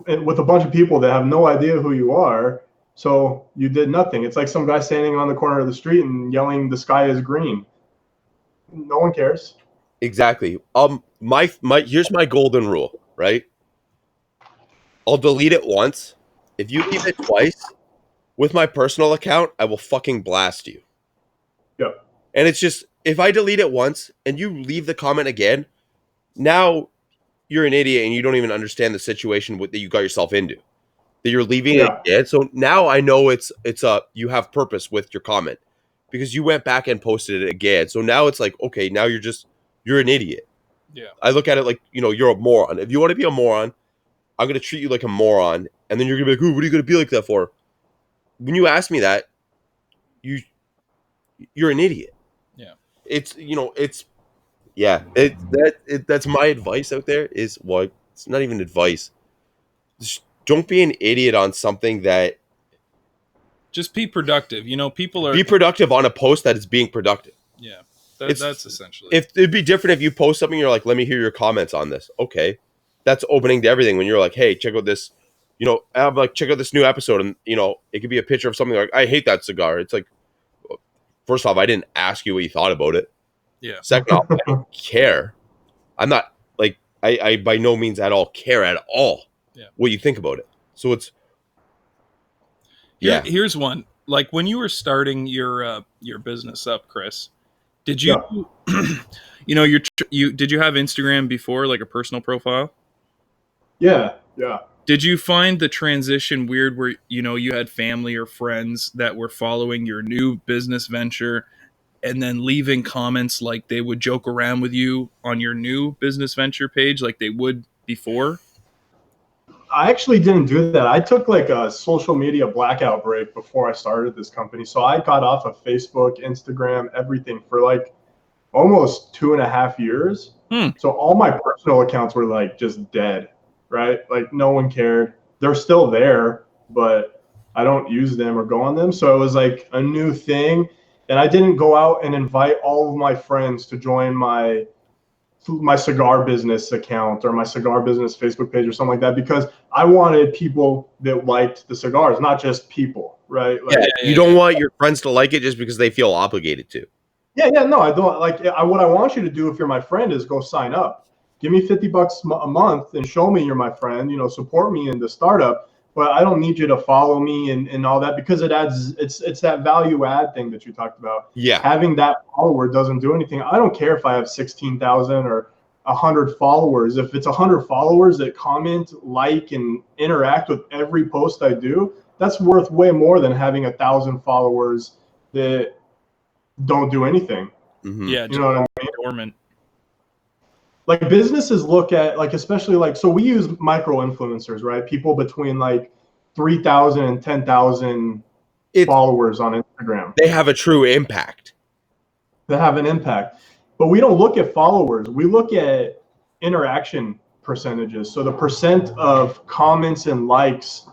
and with a bunch of people that have no idea who you are. So you did nothing. It's like some guy standing on the corner of the street and yelling, "The sky is green." No one cares. Exactly. My here's my golden rule, right? I'll delete it once. If you leave it twice with my personal account, I will fucking blast you. Yep. And it's just if I delete it once and you leave the comment again, now you're an idiot and you don't even understand the situation that you got yourself into. That you're leaving it Yeah. again. So now I know it's you have purpose with your comment because you went back and posted it again. So now it's like, okay, now you're an idiot. Yeah. I look at it like, you're a moron. If you want to be a moron, I'm going to treat you like a moron. And then you're going to be like, ooh, what are you going to be like that for? When you ask me that, you're an idiot. Yeah. It's, that's my advice out there is, well, it's not even advice. Just don't be an idiot on something that, Just be productive. People are. be productive on a post that is being productive. Yeah. It's That's essentially. If it'd be different if you post something, you're like, let me hear your comments on this. Okay. That's opening to everything. When you're like, hey, check out this, I'm like, check out this new episode. And, it could be a picture of something like, I hate that cigar. It's like, first off, I didn't ask you what you thought about it. Yeah. Second off, I don't care. I'm not like, I by no means at all care at all what you think about it. So it's, Here's one. Like when you were starting your business up, Chris, did you, did you have Instagram before, like a personal profile? Yeah. Did you find the transition weird where, you had family or friends that were following your new business venture and then leaving comments like they would joke around with you on your new business venture page like they would before? I actually didn't do that. I took like a social media blackout break before I started this company. So I got off of Facebook, Instagram, everything for like almost 2.5 years. So all my personal accounts were like just dead, right? Like no one cared. They're still there, but I don't use them or go on them. So it was like a new thing. And I didn't go out and invite all of my friends to join my cigar business account or my cigar business Facebook page or something like that, because I wanted people that liked the cigars, not just people, right? Like, you don't want your friends to like it just because they feel obligated to. No, I don't like. What I want you to do if you're my friend is go sign up. Give me $50 a month and show me you're my friend. Support me in the startup. But I don't need you to follow me and all that, because it adds. It's that value add thing that you talked about. Yeah. Having that follower doesn't do anything. I don't care if I have 16,000 or 100 followers. If it's 100 followers that comment, like, and interact with every post I do, that's worth way more than having 1,000 followers that don't do anything. Mm-hmm. Yeah, you know what I mean? Dormant. Like businesses look at, like, especially like, so we use micro influencers, right? People between like 3,000 and 10,000 followers on Instagram. They have a true impact. That have an impact. But we don't look at followers. We look at interaction percentages. So the percent of comments and likes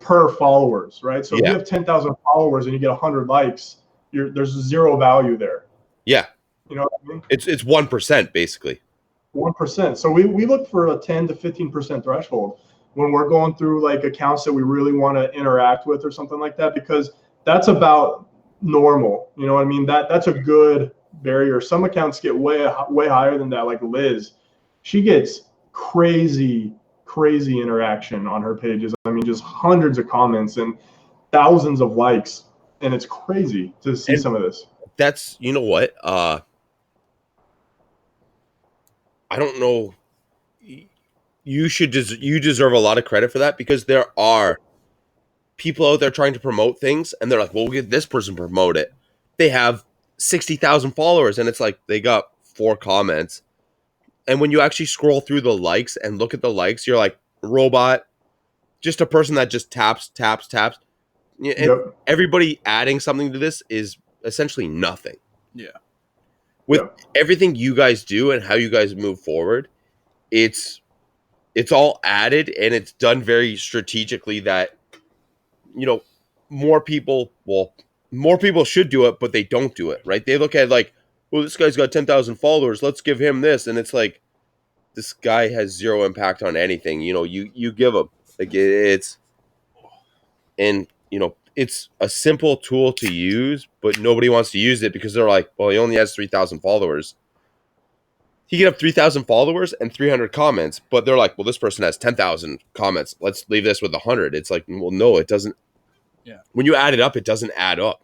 per followers, right? So if you have 10,000 followers and you get 100 likes, there's zero value there. Yeah. You know what I mean? It's 1% basically. 1%. So we look for a 10 to 15% threshold when we're going through like accounts that we really want to interact with or something like that, because that's about normal. You know what I mean? That's a good barrier. Some accounts get way higher than that. Like Liz, she gets crazy interaction on her pages. I mean, just hundreds of comments and thousands of likes, and it's crazy to see some of this. That's, you know what? I don't know. You deserve a lot of credit for that, because there are people out there trying to promote things and they're like, well, we'll get this person to promote it. They have 60,000 followers and it's like they got 4 comments. And when you actually scroll through the likes and look at the likes, you're like, robot, just a person that just taps. And everybody adding something to this is essentially nothing. Yeah. With everything you guys do and how you guys move forward, it's all added and it's done very strategically that, more people should do it, but they don't do it, right? They look at like, well, this guy's got 10,000 followers, let's give him this. And it's like, this guy has zero impact on anything. You give him like it's a simple tool to use, but nobody wants to use it because they're like, well, he only has 3,000 followers. he could have 3,000 followers and 300 comments, but they're like, well, this person has 10,000 comments. Let's leave this with 100. It's like, well, no, it doesn't. Yeah. When you add it up, it doesn't add up.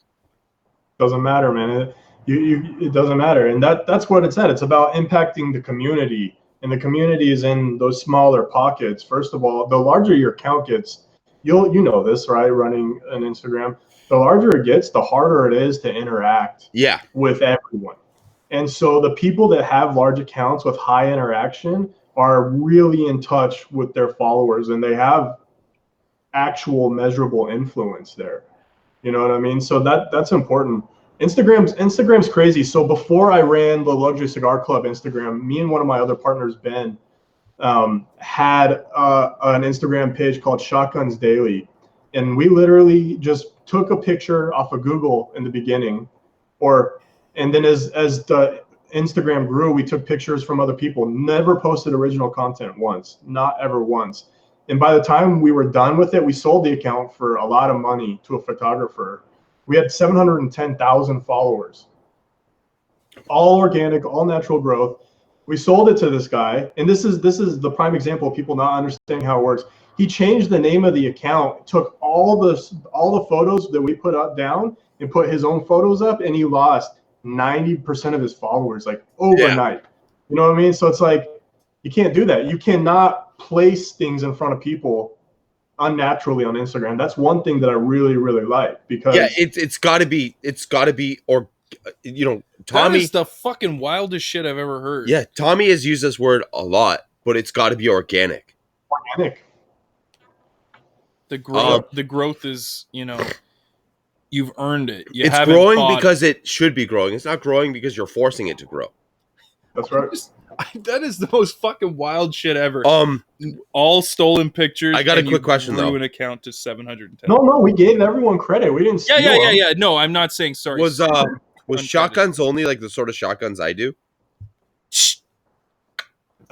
Doesn't matter, man. It doesn't matter, and that's what it's at. It's about impacting the community, and the community is in those smaller pockets. First of all, the larger your account gets, you know this, right? Running an Instagram, the larger it gets, the harder it is to interact with everyone. And so the people that have large accounts with high interaction are really in touch with their followers, and they have actual measurable influence there. You know what I mean? So that's important. Instagram's crazy. So before I ran the Luxury Cigar Club Instagram, me and one of my other partners, Ben, had an Instagram page called Shotguns Daily, and we literally just took a picture off of Google in the beginning, and then as the Instagram grew, we took pictures from other people. Never posted original content once, not ever once. And by the time we were done with it, we sold the account for a lot of money to a photographer. We had 710,000 followers, all organic, all natural growth. We sold it to this guy, and this is the prime example of people not understanding how it works. He changed the name of the account, took all the photos that we put up down, and put his own photos up, and he lost 90% of his followers like overnight. You know what I mean? So it's like, you can't do that. You cannot place things in front of people unnaturally on Instagram. That's one thing that I really, really like, because it's got to be, or Tommy, that is the fucking wildest shit I've ever heard. Yeah, Tommy has used this word a lot, but it's got to be organic. The growth is, you've earned it. It's growing because it should be growing. It's not growing because you're forcing it to grow. That's right. That is the most fucking wild shit ever. All stolen pictures. I got a quick question though. An account to 710. No, we gave everyone credit. We didn't. Yeah. No, I'm not saying sorry. Was shotguns only like the sort of shotguns I do?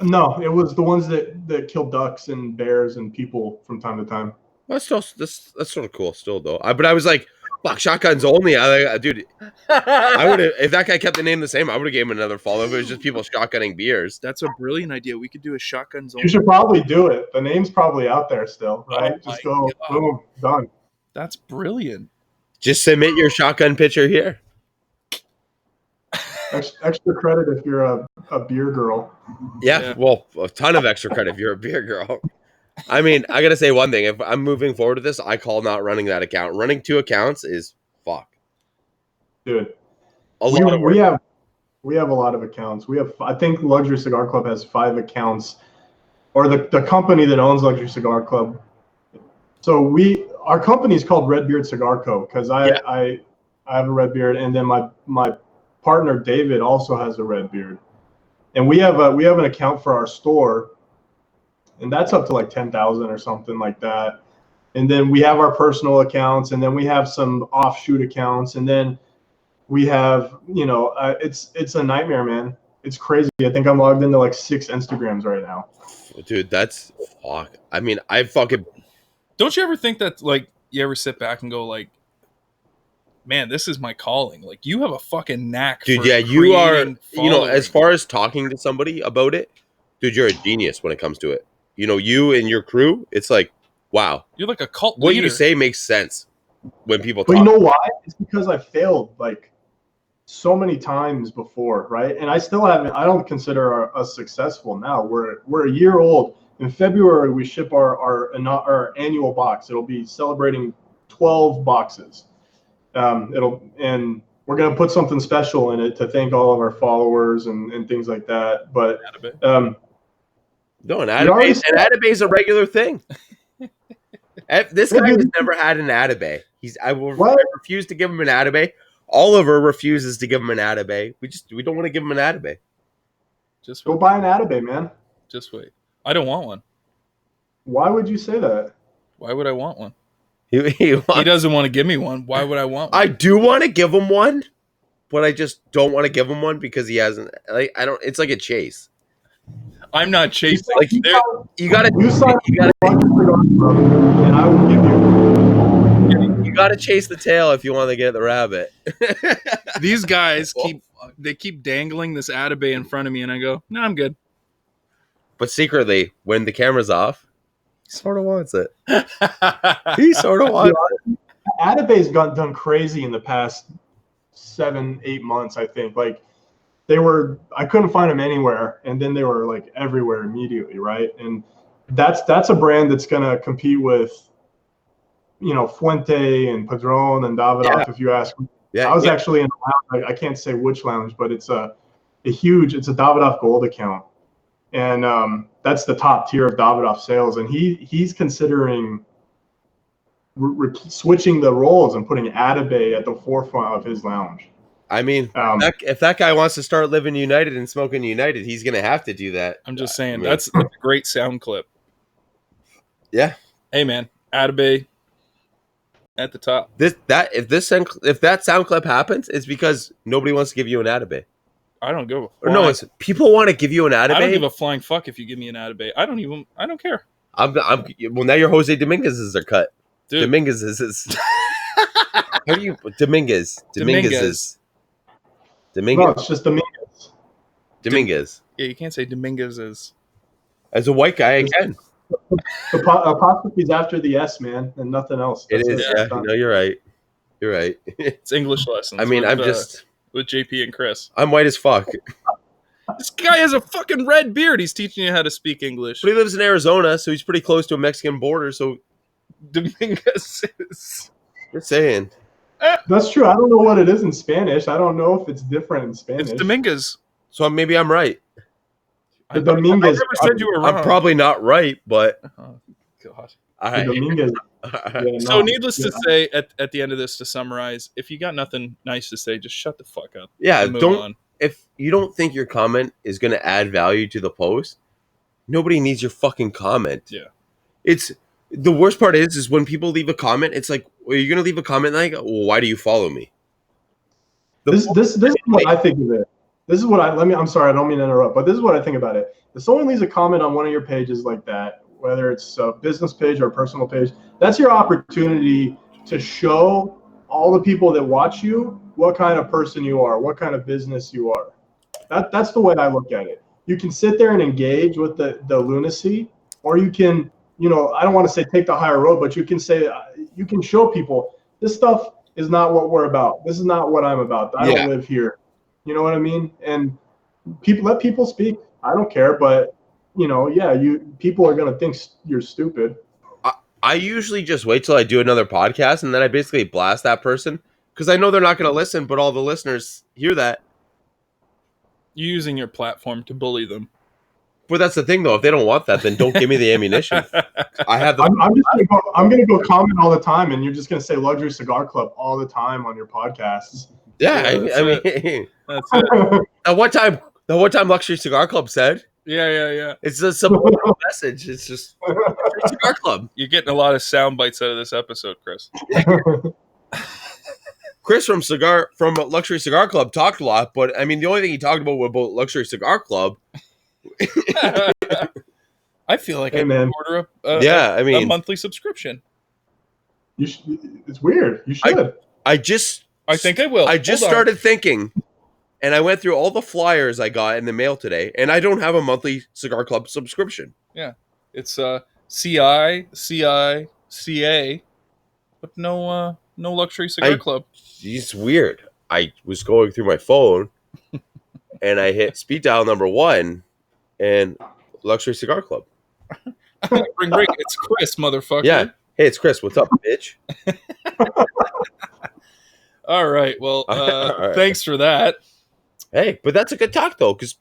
No, it was the ones that kill ducks and bears and people from time to time. That's sort of cool still though. But I was like, fuck, shotguns only. Dude, I would have, if that guy kept the name the same, I would have gave him another follow. If it was just people shotgunning beers. That's a brilliant idea. We could do a shotguns only. You should probably do it. The name's probably out there still, right? Just go, boom, done. That's brilliant. Just submit your shotgun picture here. Extra credit if you're a beer girl. Yeah, well, a ton of extra credit if you're a beer girl. I mean, I gotta say one thing. If I'm moving forward with this, I call not running that account. Running 2 accounts is fuck. Dude, lot of work. We have a lot of accounts. I think Luxury Cigar Club has 5 accounts, or the company that owns Luxury Cigar Club. So our company is called Redbeard Cigar Co. because I have a red beard, and then my partner David also has a red beard, and we have an account for our store. And that's up to like 10,000 or something like that. And then we have our personal accounts, and then we have some offshoot accounts, and then we have, it's a nightmare, man. It's crazy. I think I'm logged into like 6 Instagrams right now. Dude, that's fuck. I mean, I fucking. Don't you ever think that, like, you ever sit back and go like, man, this is my calling. Like, you have a fucking knack. Dude, for you are. following. As far as talking to somebody about it, dude, you're a genius when it comes to it. You and your crew, it's like, wow. You're like a cult what leader. You say makes sense when people talk. But you know why? It's because I failed like so many times before, right? And I still haven't. I don't consider us successful now. We're a year old. In February, we ship our annual box. It'll be celebrating 12 boxes. And we're gonna put something special in it to thank all of our followers and things like that. But no, an Atabay is a regular thing. This guy has never had an Atabay. I refuse to give him an Atabay. Oliver refuses to give him an Atabay. We don't want to give him an Atabay. Just go buy an Atabay, man. Just wait. I don't want one. Why would you say that? Why would I want one? He doesn't want to give me one. Why would I want one? I do want to give him one, but I just don't want to give him one because he hasn't. Like, I don't. It's like a chase. I'm not chasing. Like you gotta. And I will give you. You gotta chase the tail if you want to get the rabbit. These guys keep they keep dangling this Atabay in front of me, and I go, no, I'm good. But secretly, when the camera's off, he sort of wants it. He sort of wants it. Atabay's done crazy in the past 7-8 months, I think. Like I couldn't find them anywhere, and then they were like everywhere immediately, right? And that's a brand that's gonna compete with, Fuente and Padron and Davidoff. If you ask me, I was actually in a lounge. I can't say which lounge, but it's a Davidoff Gold account, and that's the top tier of Davidoff sales. And he's considering switching the roles and putting Atabay at the forefront of his lounge. I mean, if that guy wants to start living United and smoking United, he's going to have to do that. I'm just saying, that's a great sound clip. Yeah. Hey, man, Atabay at the top. If that sound clip happens, it's because nobody wants to give you an Atabay. I don't give a fuck. Or no, it's people want to give you an Atabay. I don't give a flying fuck if you give me an Atabay. I don't care. Well, now your Jose Dominguez's are cut. Dude. Dominguez's is. How do you Dominguez? No, it's just Dominguez. Dominguez. Yeah, you can't say Dominguez is. As a white guy, I can. The apostrophe's after the S, man, and nothing else. It is. Yeah. No, you're right. You're right. It's English lessons. I mean, with JP and Chris. I'm white as fuck. This guy has a fucking red beard. He's teaching you how to speak English. But he lives in Arizona, so he's pretty close to a Mexican border. So Dominguez is. Just saying. That's true. I don't know what it is in Spanish. I don't know if it's different in Spanish. It's Dominguez. So maybe I'm right. Dominguez. I never said you were wrong. I'm probably not right, but oh, God. Dominguez. So needless to say, at the end of this, to summarize, if you got nothing nice to say, just shut the fuck up. Yeah, don't. On. If you don't think your comment is going to add value to the post, nobody needs your fucking comment. Yeah. It's the worst part is when people leave a comment. It's like, well, you're going to leave a comment like, well, why do you follow me? This is what I think of it. This is what I'm sorry, I don't mean to interrupt, but this is what I think about it. If someone leaves a comment on one of your pages like that, whether it's a business page or a personal page, that's your opportunity to show all the people that watch you what kind of person you are, what kind of business you are. That's the way I look at it. You can sit there and engage with the lunacy, or you can, I don't want to say take the higher road, but you can show people this stuff is not what we're about. This is not what I'm about. I don't live here. You know what I mean? And let people speak. I don't care, but people are gonna think you're stupid. I usually just wait till I do another podcast, and then I basically blast that person because I know they're not gonna listen, but all the listeners hear that. You're using your platform to bully them. But that's the thing, though. If they don't want that, then don't give me the ammunition. I'm gonna go comment all the time, and you're just gonna say Luxury Cigar Club all the time on your podcasts. Yeah, I mean, that's it. At one time, the one time Luxury Cigar Club said, Yeah. It's a subliminal message. It's just Luxury Cigar Club. You're getting a lot of sound bites out of this episode, Chris. Chris from Luxury Cigar Club talked a lot, but I mean, the only thing he talked about Luxury Cigar Club. I feel like I can order a monthly subscription. It's weird. You should. I think I will. I just started thinking, and I went through all the flyers I got in the mail today, and I don't have a monthly Cigar Club subscription. Yeah. It's CI, CA, but no Luxury Cigar Club. It's weird. I was going through my phone, and I hit speed dial number 1, and Luxury Cigar Club. Ring. It's Chris, motherfucker. Yeah. Hey, it's Chris. What's up, bitch? All right. Well, thanks for that. Hey, but that's a good talk, though, because,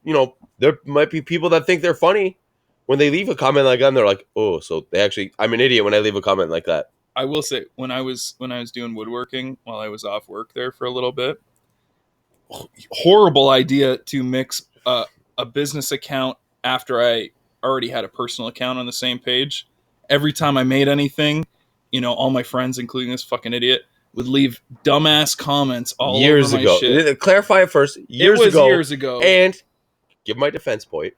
there might be people that think they're funny when they leave a comment like that, and they're like, oh, so they actually, I'm an idiot when I leave a comment like that. I will say, when I was doing woodworking while I was off work there for a little bit, horrible idea to mix a business account after I already had a personal account on the same page. Every time I made anything, all my friends, including this fucking idiot, would leave dumbass comments all over my shit. Clarify it first. Years ago. And give my defense point.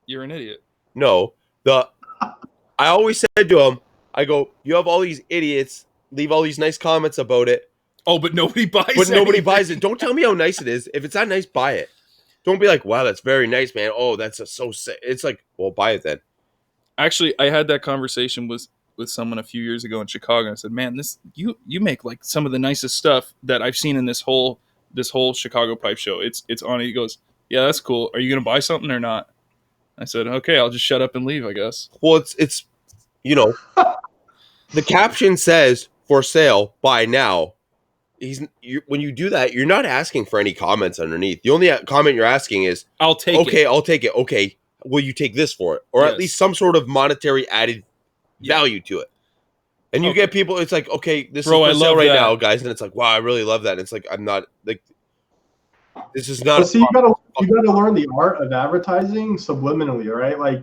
You're an idiot. No. I always said to him, I go, you have all these idiots, leave all these nice comments about it. Oh, but nobody buys it. But nobody buys it. Don't tell me how nice it is. If it's not nice, buy it. Don't be like, wow, that's very nice, man. Oh, that's so sick. It's like, well, buy it then. Actually, I had that conversation with someone a few years ago in Chicago. I said, "Man, this you make like some of the nicest stuff that I've seen in this whole Chicago pipe show. It's on it." He goes, "Yeah, that's cool. Are you gonna buy something or not?" I said, "Okay, I'll just shut up and leave, I guess." Well, it's you know, the caption says for sale, buy now. When you do that, you're not asking for any comments underneath. The only comment you're asking is, I'll take it. Okay, I'll take it. Okay, will you take this for it? Or Yes. at least some sort of monetary added value to it. And you get people, it's like, okay, this Bro, is I for sale love right that. now, guys. And it's like, wow, I really love that. And it's like, I'm not, like, this is not. But see, you gotta learn the art of advertising subliminally, right? Like,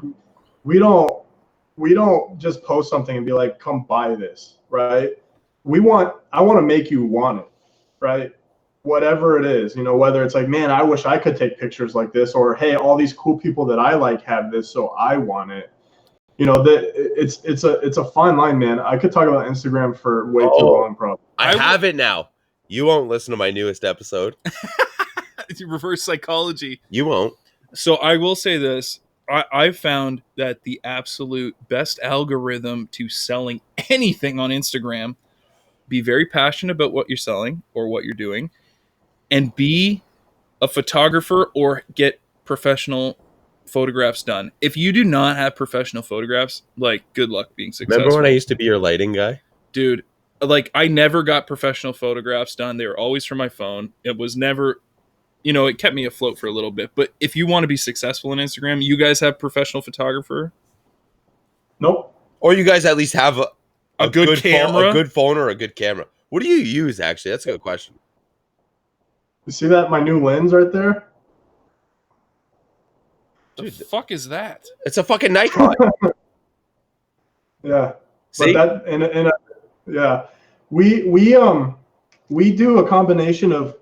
we don't just post something and be like, come buy this, right? I want to make you want it, right? Whatever it is, whether it's like, man, I wish I could take pictures like this, or hey, all these cool people that I like have this, so I want it. It's a fine line, man. I could talk about Instagram for way too long, probably. I have it now. You won't listen to my newest episode. Reverse psychology. You won't. So I will say this. I've found that the absolute best algorithm to selling anything on Instagram, be very passionate about what you're selling or what you're doing, and be a photographer or get professional photographs done. If you do not have professional photographs, like, good luck being successful. Remember when I used to be your lighting guy? Dude, like, I never got professional photographs done. They were always from my phone. It was never, it kept me afloat for a little bit. But if you want to be successful on Instagram, you guys have professional photographer? Nope. Or you guys at least have a good camera? a good phone or a good camera. What do you use, actually? That's a good question. You see that, my new lens right there? The fuck is that? It's a fucking Nikon. Yeah. See? But that yeah. We do a combination of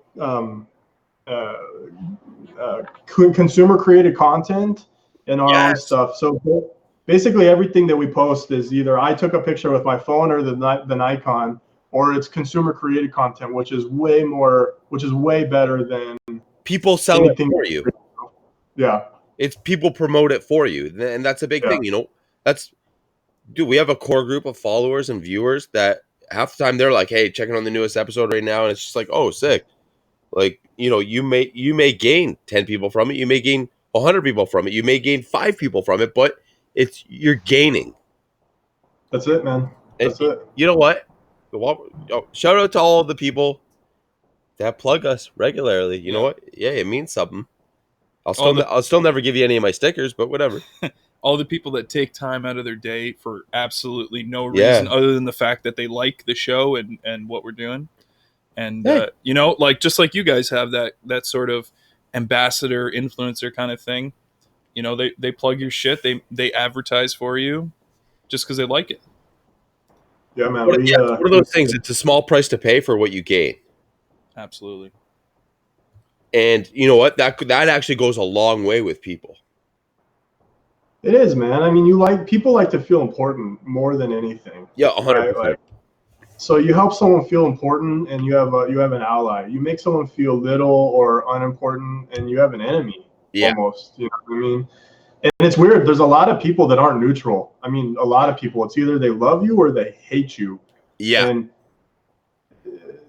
consumer created content and our own stuff. So basically everything that we post is either I took a picture with my phone or the Nikon, or it's consumer created content, which is way better than people sell it for you. Yeah. It's people promote it for you. And that's a big thing, dude, we have a core group of followers and viewers that half the time they're like, hey, checking on the newest episode right now. And it's just like, oh, sick. Like, you may gain 10 people from it. You may gain 100 people from it. You may gain 5 people from it, but you're gaining. That's it, man. That's it. You know what? Shout out to all of the people that plug us regularly. You know what? Yeah, it means something. I'll still never give you any of my stickers, but whatever. All the people that take time out of their day for absolutely no reason other than the fact that they like the show and what we're doing. And, like, just like you guys have that sort of ambassador influencer kind of thing, they plug your shit. They advertise for you just because they like it. Yeah, man. One of those things. It's a small price to pay for what you gain. Absolutely. And you know what? That actually goes a long way with people. It is, man. I mean, people like to feel important more than anything. Yeah, 100%. Right? So you help someone feel important, and you have an ally. You make someone feel little or unimportant, and you have an enemy. Almost. You know what I mean? And it's weird. There's a lot of people that aren't neutral. I mean, a lot of people. It's either they love you or they hate you. Yeah. And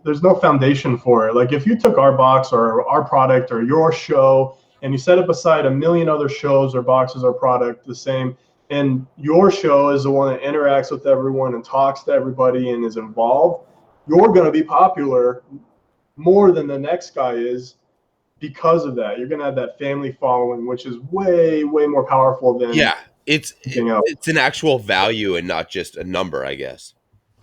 there's no foundation for it. Like, if you took our box or our product or your show and you set it beside a million other shows or boxes or product the same, and your show is the one that interacts with everyone and talks to everybody and is involved, you're going to be popular more than the next guy is because of that. You're going to have that family following, which is way, way more powerful than it's an actual value and not just a number, I guess.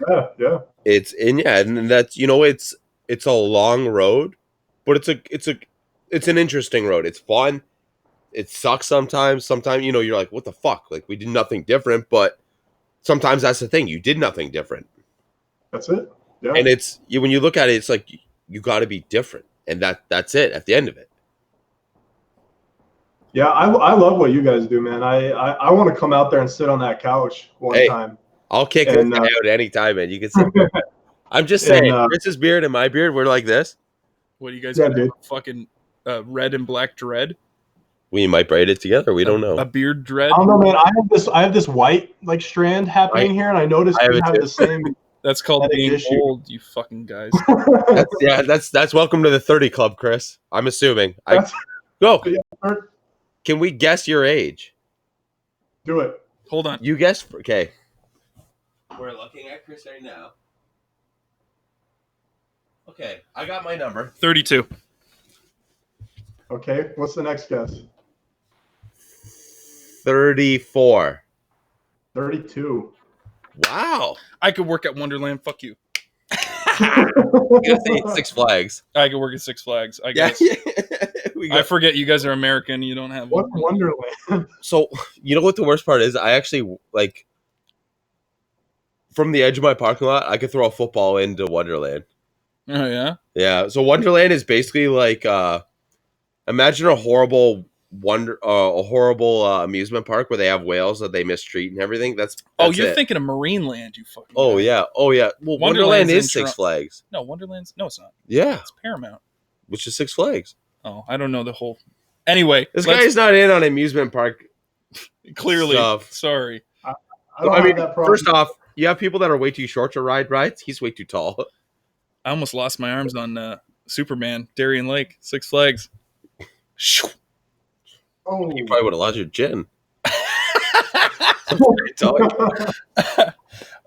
Yeah. And that's it's a long road, but it's an interesting road. It's fun. It sucks sometimes. Sometimes you're like, what the fuck? Like, we did nothing different, but sometimes that's the thing. You did nothing different. That's it. Yeah. And it's when you look at it, it's like you got to be different, and that's it at the end of it. Yeah, I love what you guys do, man. I want to come out there and sit on that couch one time. I'll kick this guy out anytime, man. You can sit there. I'm just And, saying, Chris's beard and my beard, we're like this. What do you guys Yeah, got? dude. Fucking red and black dread? We might braid it together. We don't know. A beard dread? I don't know, man. I have this white like strand happening here, and I noticed I have you it have too. the same. That's called Genetic being issue. old, you fucking guys. That's welcome to the 30 club, Chris. I'm assuming. Go. Can we guess your age? Do it. Hold on. You guess. Okay. We're looking at Chris right now. Okay, I got my number. 32. Okay. What's the next guess? 34. 32. Wow. I could work at Wonderland. Fuck you. You gotta say Six Flags. I could work at Six Flags, I Yeah. guess. I forget you guys are American. You don't have What's Wonderland? So, you know what the worst part is? I actually, like, from the edge of my parking lot, I could throw a football into Wonderland. Oh, yeah? Yeah. So, Wonderland is basically like, imagine a horrible amusement park where they have whales that they mistreat and everything. That's You're it. thinking of Marineland, you fucking Oh, guy. yeah. Oh, yeah. Well, Wonderland Wonderland's in is Six Flags. No, Wonderland's... No, it's not. Yeah. It's Paramount. Which is Six Flags. Oh, I don't know the whole... Anyway. This guy's not in on amusement park. Clearly. Stuff. Sorry. I don't have that problem. First off, you have people that are way too short to ride rides. He's way too tall. I almost lost my arms on Superman, Darien Lake, Six Flags. Oh. You probably would have lost your chin.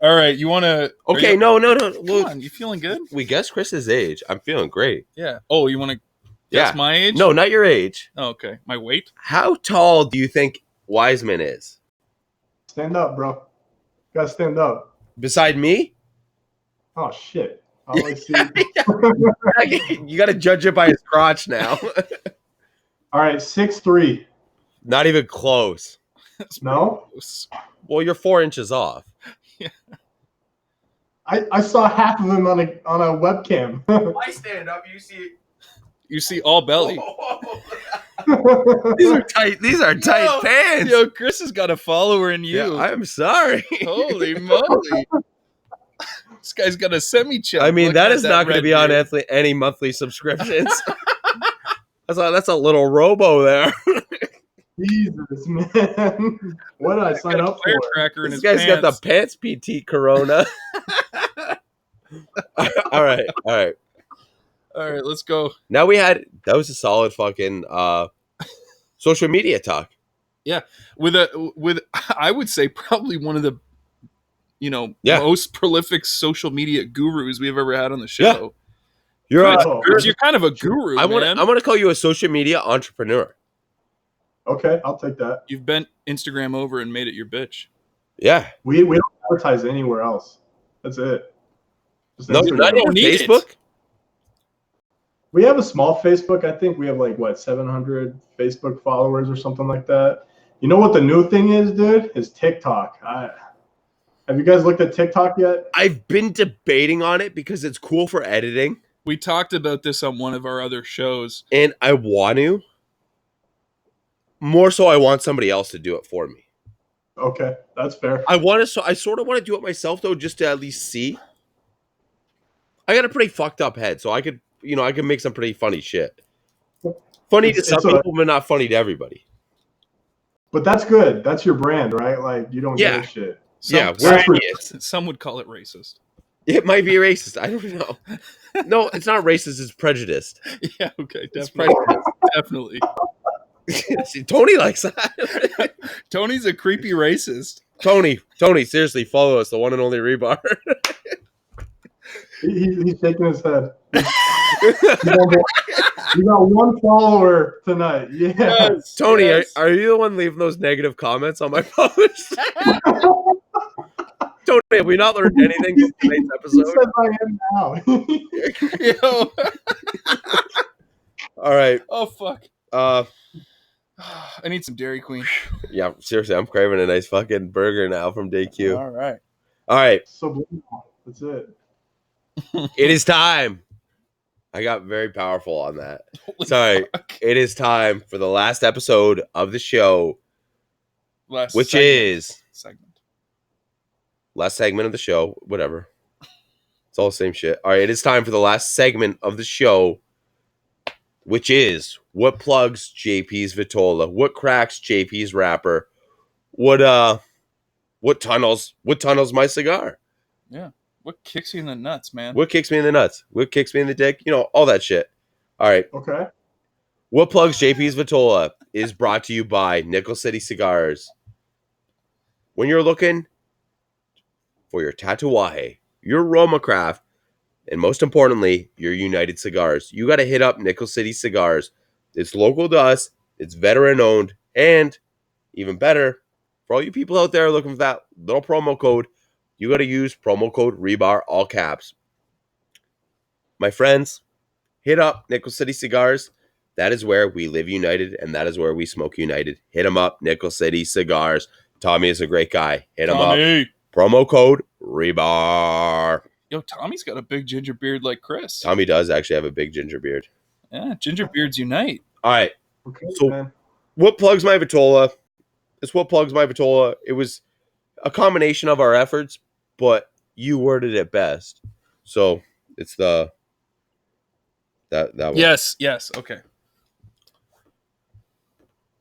All right, you want to... Okay, no. Come on, you feeling good? We guessed Chris's age. I'm feeling great. Yeah. Oh, you want to guess my age? No, not your age. Oh, okay. My weight? How tall do you think Wiseman is? Stand up, bro. Gotta stand up. Beside me? Oh shit. All I see. You got to judge it by his crotch now. All right, 6'3". Not even close. No? Well, you're 4 inches off. Yeah. I saw half of him on a webcam. I stand up, you see. You see all belly. These are tight. These are tight pants. Yo, Chris has got a follower in you. Yeah, I'm sorry. Holy moly. This guy's got a semi-chub. I mean, Look that at is not going to red be on beard. any monthly subscriptions. That's a little robo there. Jesus, man. What did I He's sign got a up fire for? tracker in This his guy's pants. got the pants PT Corona. All right. All right, let's go. Now that was a solid fucking social media talk. With I would say probably one of the most prolific social media gurus we've ever had on the show. You're You're kind of a guru, I man. want to call you a social media entrepreneur. Okay, I'll take that. You've bent Instagram over and made it your bitch. Yeah. We don't advertise anywhere else. That's it. Just No, Instagram. not even need Facebook. We have a small Facebook. I think we have 700 Facebook followers or something like that. You know what the new thing is, dude? Is TikTok. Have you guys looked at TikTok yet? I've been debating on it because it's cool for editing, We talked about this on one of our other shows. and I want to. More so, I want somebody else to do it for me. Okay, that's fair. I sort of want to do it myself though, just to at least see. I got a pretty fucked up head, so I could make some pretty funny shit. Funny to some people, but not funny to everybody. But that's good. That's your brand, right? Like you don't give a shit. We're idiots. Some would call it racist. It might be racist. I don't know. No, it's not racist. It's prejudiced. Yeah, okay, It's definitely. prejudiced. Definitely. See, Tony likes that. Tony's a creepy racist. Tony, seriously, follow us, the one and only Rebar. He's shaking his head. You got one follower tonight. Yeah. Yes, Tony, yes. are you the one leaving those negative comments on my post? Tony, have we not learned anything from today's He episode? says I am now. Yo. All right. Oh, fuck. I need some Dairy Queen. Yeah, seriously, I'm craving a nice fucking burger now from DQ. All right. All right. Subliminal. That's it. It is time. I got very powerful on that. Sorry. It is time for the last episode of the show, which is segment. last segment of the show, whatever. It's all the same shit. All right, it is time for the last segment of the show, which is what plugs JP's Vitola, what cracks JP's wrapper, what tunnels my cigar, Yeah. What kicks you in the nuts, man? what kicks me in the nuts, what kicks me in the dick, all that shit. All right, Okay. what plugs JP's Vitola is brought to you by Nickel City Cigars. When you're looking for your tatuaje, your Roma craft, and most importantly, your United Cigars, you got to hit up Nickel City Cigars. It's local to us, it's veteran owned, and even better, for all you people out there looking for that little promo code, you got to use promo code REBAR, all caps. My friends, hit up Nickel City Cigars. That is where we live united, and that is where we smoke united. Hit them up, Nickel City Cigars. Tommy is a great guy. Hit him up. Promo code REBAR. Yo, Tommy's got a big ginger beard like Chris. Tommy does actually have a big ginger beard. Yeah, ginger beards unite. All right. Okay, So, man. what plugs my Vitola? It's what plugs my Vitola. It was a combination of our efforts, but you worded it best. So, it's that one. Yes. Okay.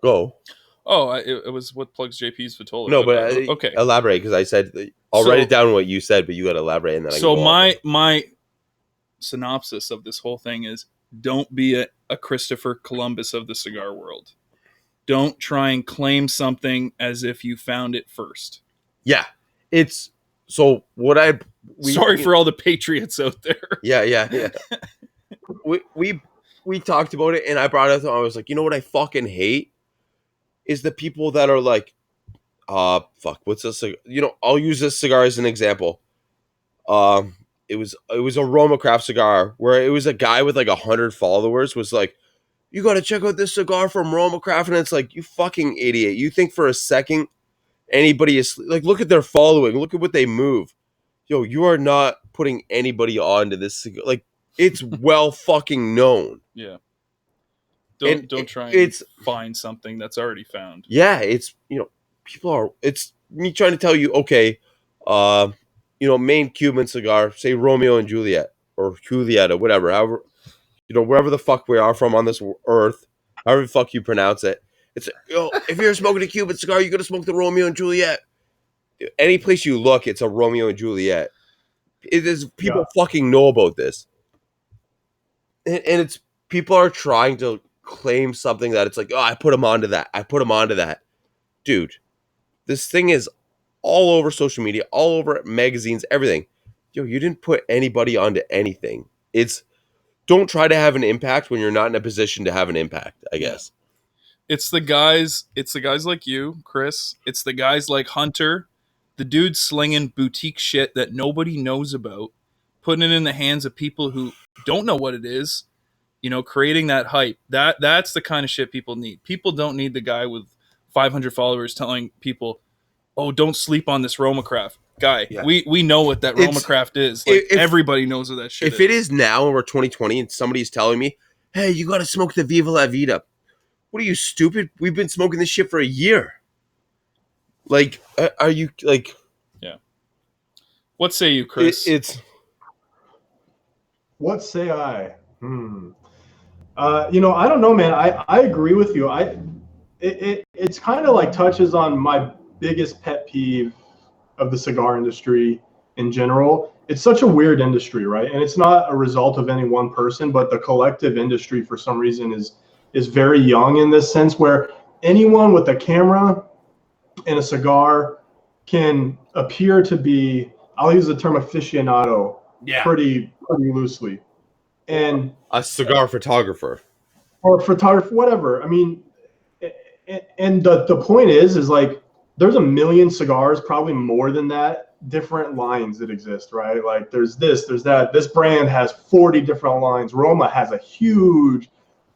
Go. Oh, it was what plugs JP's Vitola. No, but okay. Elaborate, because I said I'll write it down what you said, but you got to elaborate, and then I So can go my synopsis of this whole thing is: don't be a Christopher Columbus of the cigar world. Don't try and claim something as if you found it first. Yeah, it's so what I. Sorry for all the patriots out there. Yeah. we talked about it, and I brought it up. I was like, you know what I fucking hate is the people that are like, fuck, what's this? I'll use this cigar as an example. It was a Roma Craft cigar where it was a guy with like 100 followers was like, you got to check out this cigar from Roma Craft, and it's like, you fucking idiot. You think for a second anybody is like, look at their following, look at what they move. Yo, you are not putting anybody onto this cigar. Like, it's well fucking known. Yeah. Don't try and find something that's already found. Yeah, it's it's me trying to tell you, okay, main Cuban cigar, say Romeo and Juliet or Julieta, whatever, however, wherever the fuck we are from on this earth, however the fuck you pronounce it. It's if you're smoking a Cuban cigar, you're gonna smoke the Romeo and Juliet. Any place you look, it's a Romeo and Juliet. It is people fucking know about this, and it's people are trying to claim something that it's like, oh, I put them onto that. Dude, this thing is all over social media, all over magazines, everything. Yo, you didn't put anybody onto anything. Don't try to have an impact when you're not in a position to have an impact, I guess. It's the guys like you, Chris. It's the guys like Hunter, the dude slinging boutique shit that nobody knows about, putting it in the hands of people who don't know what it is. Creating that hype. That's the kind of shit people need. People don't need the guy with 500 followers telling people, "Oh, don't sleep on this Roma Craft guy." Yeah. We know what that Roma Craft is. Like, everybody knows what that shit is. If it is now and we're 2020 and somebody's telling me, "Hey, you got to smoke the Viva La Vida," what are you, stupid? We've been smoking this shit for a year. Like, are you like? Yeah. What say you, Chris? What say I? I don't know, man. I agree with you. It's kind of like touches on my biggest pet peeve of the cigar industry in general. It's such a weird industry, right? And it's not a result of any one person, but the collective industry for some reason is very young in this sense, where anyone with a camera and a cigar can appear to be, I'll use the term aficionado pretty loosely. And a cigar photographer or photographer, whatever. I mean, and the point is like, there's a million cigars, probably more than that, different lines that exist, right? Like there's this, there's that. This brand has 40 different lines. Roma has a huge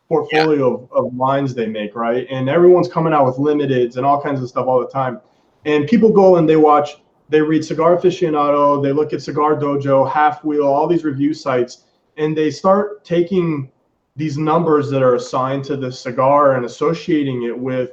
portfolio of lines they make, right? And everyone's coming out with limiteds and all kinds of stuff all the time. And people go and they read Cigar Aficionado, they look at Cigar Dojo, Half Wheel, all these review sites, and they start taking these numbers that are assigned to the cigar and associating it with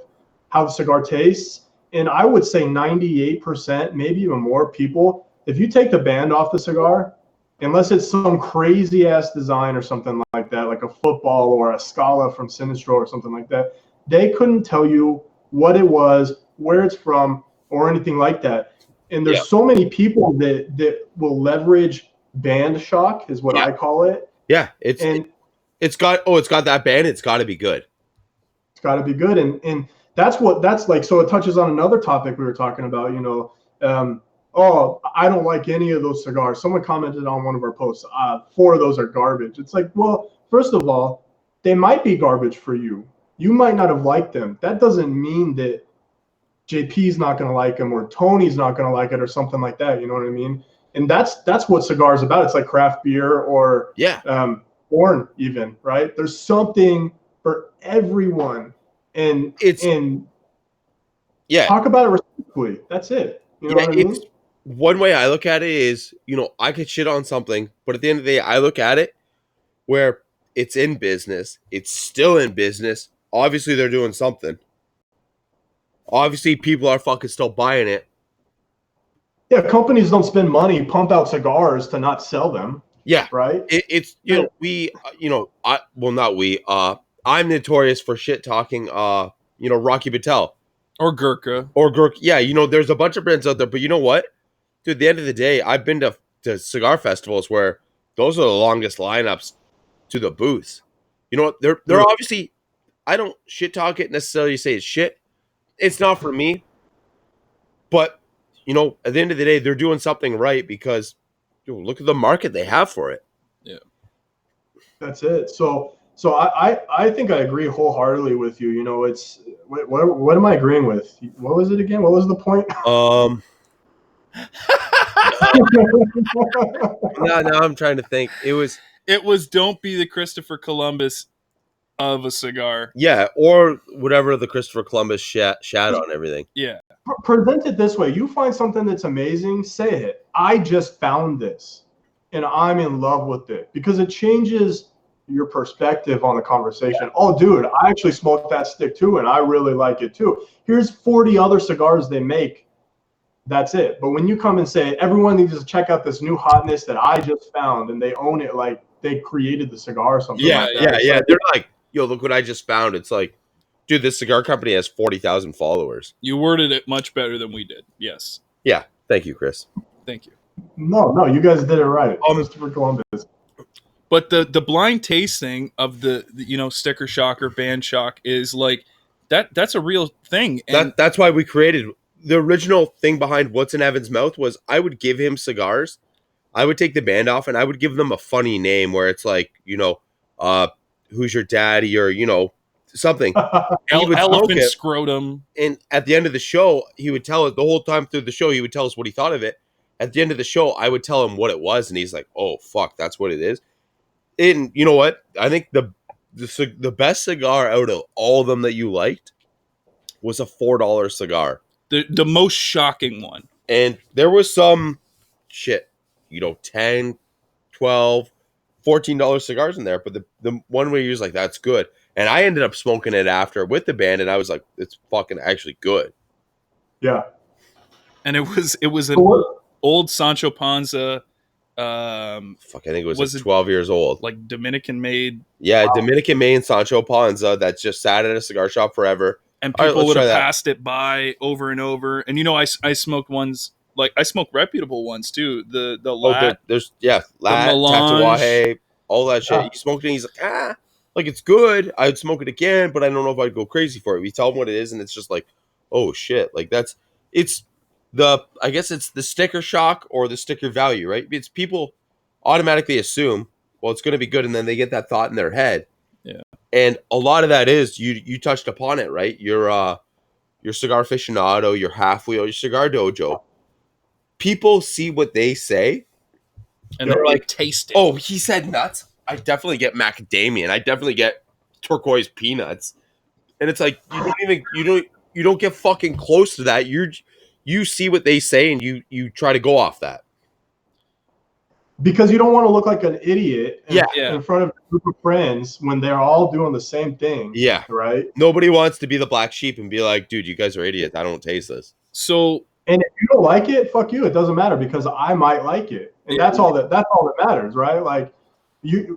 how the cigar tastes. And I would say 98%, maybe even more people, if you take the band off the cigar unless it's some crazy ass design or something like that, like a football or a Scala from Sinistro or something like that, they couldn't tell you what it was, where it's from, or anything like that. And there's so many people that will leverage band shock, is what I call it. Yeah, it's got that band. It's got to be good. It's got to be good, and that's like. So it touches on another topic we were talking about. You know, oh, I don't like any of those cigars. Someone commented on one of our posts. 4 of those are garbage. It's like, well, first of all, they might be garbage for you. You might not have liked them. That doesn't mean that JP's not going to like them or Tony's not going to like it or something like that. You know what I mean? And that's what cigars about. It's like craft beer or corn even, right? There's something for everyone. And talk about it respectfully. That's it. You know what I mean? One way I look at it is, you know, I could shit on something, but at the end of the day, I look at it where it's in business. It's still in business. Obviously, they're doing something. Obviously, people are fucking still buying it. Yeah, companies don't spend money, pump out cigars to not sell them. Yeah. Right? It's, you know, we, you know, not we, I'm notorious for shit talking, you know, Rocky Patel. Or Gurkha. Yeah, you know, there's a bunch of brands out there, but you know what? Dude, at the end of the day, I've been to cigar festivals where those are the longest lineups to the booths. You know what? They're obviously, I don't shit talk it necessarily say it's shit. It's not for me. But, you know, at the end of the day, they're doing something right because, dude, look at the market they have for it. Yeah. That's it. So I think I agree wholeheartedly with you. You know, it's what am I agreeing with? What was it again? What was the point? Now I'm trying to think. It was don't be the Christopher Columbus of a cigar. Yeah, or whatever the Christopher Columbus shat on everything. Yeah. Present it this way. You find something that's amazing, say it. I just found this and I'm in love with it, because it changes your perspective on the conversation. Oh, dude, I actually smoked that stick too, and I really like it too. Here's 40 other cigars they make. That's it. But when you come and say, everyone needs to check out this new hotness that I just found, and they own it like they created the cigar or something like that. Yeah. They're like, yo, look what I just found. It's like, dude, this cigar company has 40,000 followers. You worded it much better than we did. Yes. Yeah. Thank you, Chris. Thank you. No, you guys did it right. Christopher Columbus. But the blind tasting of the you know, sticker shock or band shock is like that's a real thing. And that's why we created the original thing behind What's in Evan's Mouth was I would give him cigars. I would take the band off and I would give them a funny name where it's like, you know, who's your daddy, or, you know, something. Elephant scrotum. And at the end of the show, he would tell us the whole time through the show, he would tell us what he thought of it. At the end of the show, I would tell him what it was, and he's like, "Oh fuck, that's what it is." And you know what? I think the best cigar out of all of them that you liked was a $4 cigar. The most shocking one. And there was some shit, you know, $10, $12, $14 cigars in there, but the one where he was like, "That's good." And I ended up smoking it after with the band, and I was like, "It's fucking actually good." Yeah. And it was an old Sancho Panza. I think it was like 12 years old. Like Dominican made. Yeah, wow. Dominican made Sancho Panza that just sat at a cigar shop forever. And people would have passed it by over and over. And you know, I smoked ones, like I smoked reputable ones too. The Lat. There's Lat, Tatuaje, all that shit. He smoked it and he's like, like it's good. I'd smoke it again, but I don't know if I'd go crazy for it. We tell him what it is and it's just like, oh shit. Like I guess it's the sticker shock or the sticker value, right? It's people automatically assume, well, it's going to be good, and then they get that thought in their head. Yeah. And a lot of that is you touched upon it, right? Your cigar aficionado, your half wheel, your cigar dojo. People see what they say, and they're like, taste it. Oh, he said nuts. I definitely get macadamia. I definitely get turquoise peanuts. And it's like you don't get fucking close to that. You see what they say and you try to go off that. Because you don't want to look like an idiot in front of a group of friends when they're all doing the same thing. Yeah. Right? Nobody wants to be the black sheep and be like, dude, you guys are idiots. I don't taste this. So, and if you don't like it, fuck you. It doesn't matter because I might like it. And that's all that matters, right? Like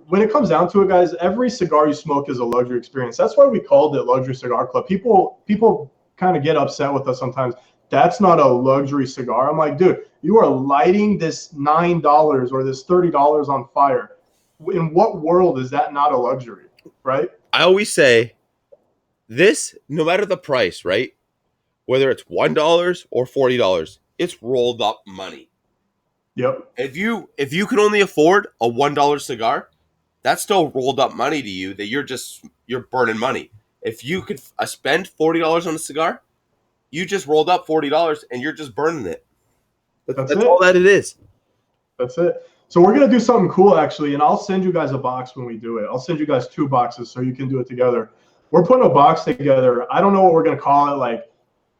when it comes down to it, guys, every cigar you smoke is a luxury experience. That's why we called it Luxury Cigar Club. People kind of get upset with us sometimes. That's not a luxury cigar. I'm like, dude, you are lighting this $9 or this $30 on fire. In what world is that not a luxury, right? I always say this, no matter the price, right? Whether it's $1 or $40, it's rolled up money. Yep. If you can only afford a $1 cigar, that's still rolled up money to you that you're burning money. If you could spend $40 on a cigar, you just rolled up $40 and you're just burning it. That's it. all that it is. That's it. So we're gonna do something cool actually, and I'll send you guys a box when we do it. I'll send you guys 2 boxes so you can do it together. We're putting a box together. I don't know what we're gonna call it, like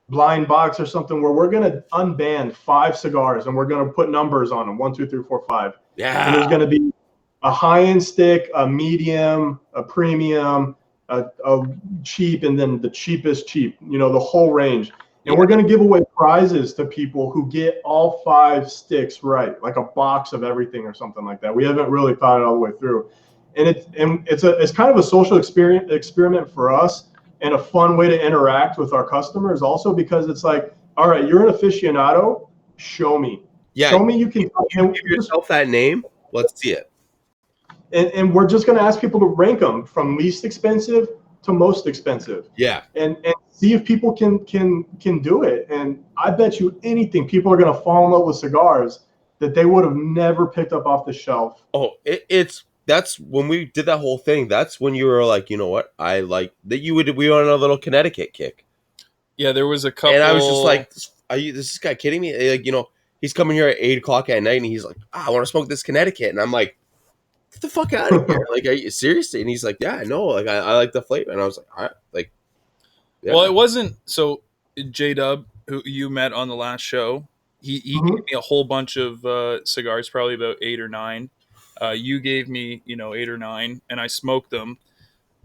blind box or something, where we're gonna unband 5 cigars and we're gonna put numbers on them, 1, 2, 3, 4, 5. Yeah. And there's gonna be a high-end stick, a medium, a premium, a cheap, and then the cheapest cheap. The whole range. And we're going to give away prizes to people who get all 5 sticks right, like a box of everything or something like that. We haven't really thought it all the way through, and it's kind of a social experiment for us and a fun way to interact with our customers also, because it's like, all right, you're an aficionado, show me, show me you can. You give yourself that name. Let's see it. And we're just going to ask people to rank them from least expensive to most expensive. Yeah. And see if people can do it. And I bet you anything, people are going to fall in love with cigars that they would have never picked up off the shelf. Oh, that's when we did that whole thing. That's when you were like, you know what? I like that we went on a little Connecticut kick. Yeah, there was a couple. And I was just like, is this guy kidding me? Like, he's coming here at 8:00 at night and he's like, I want to smoke this Connecticut. And I'm like, get the fuck out of here. Like, are you serious? And he's like, yeah, I know. Like, I like the flavor. And I was like, all right. Like, yeah. Well, it wasn't. So J-Dub, who you met on the last show, he gave me a whole bunch of cigars, probably about 8 or 9. You gave me, 8 or 9, and I smoked them.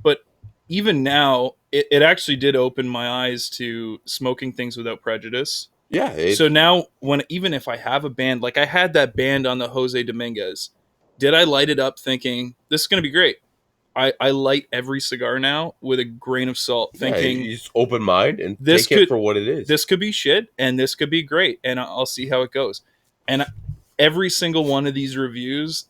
But even now, it actually did open my eyes to smoking things without prejudice. Yeah. So now, even if I have a band, like I had that band on the Jose Dominguez, did I light it up thinking, this is going to be great? I light every cigar now with a grain of salt, thinking you just open mind and take it for what it is. This could be shit, and this could be great, and I'll see how it goes. And every single one of these reviews,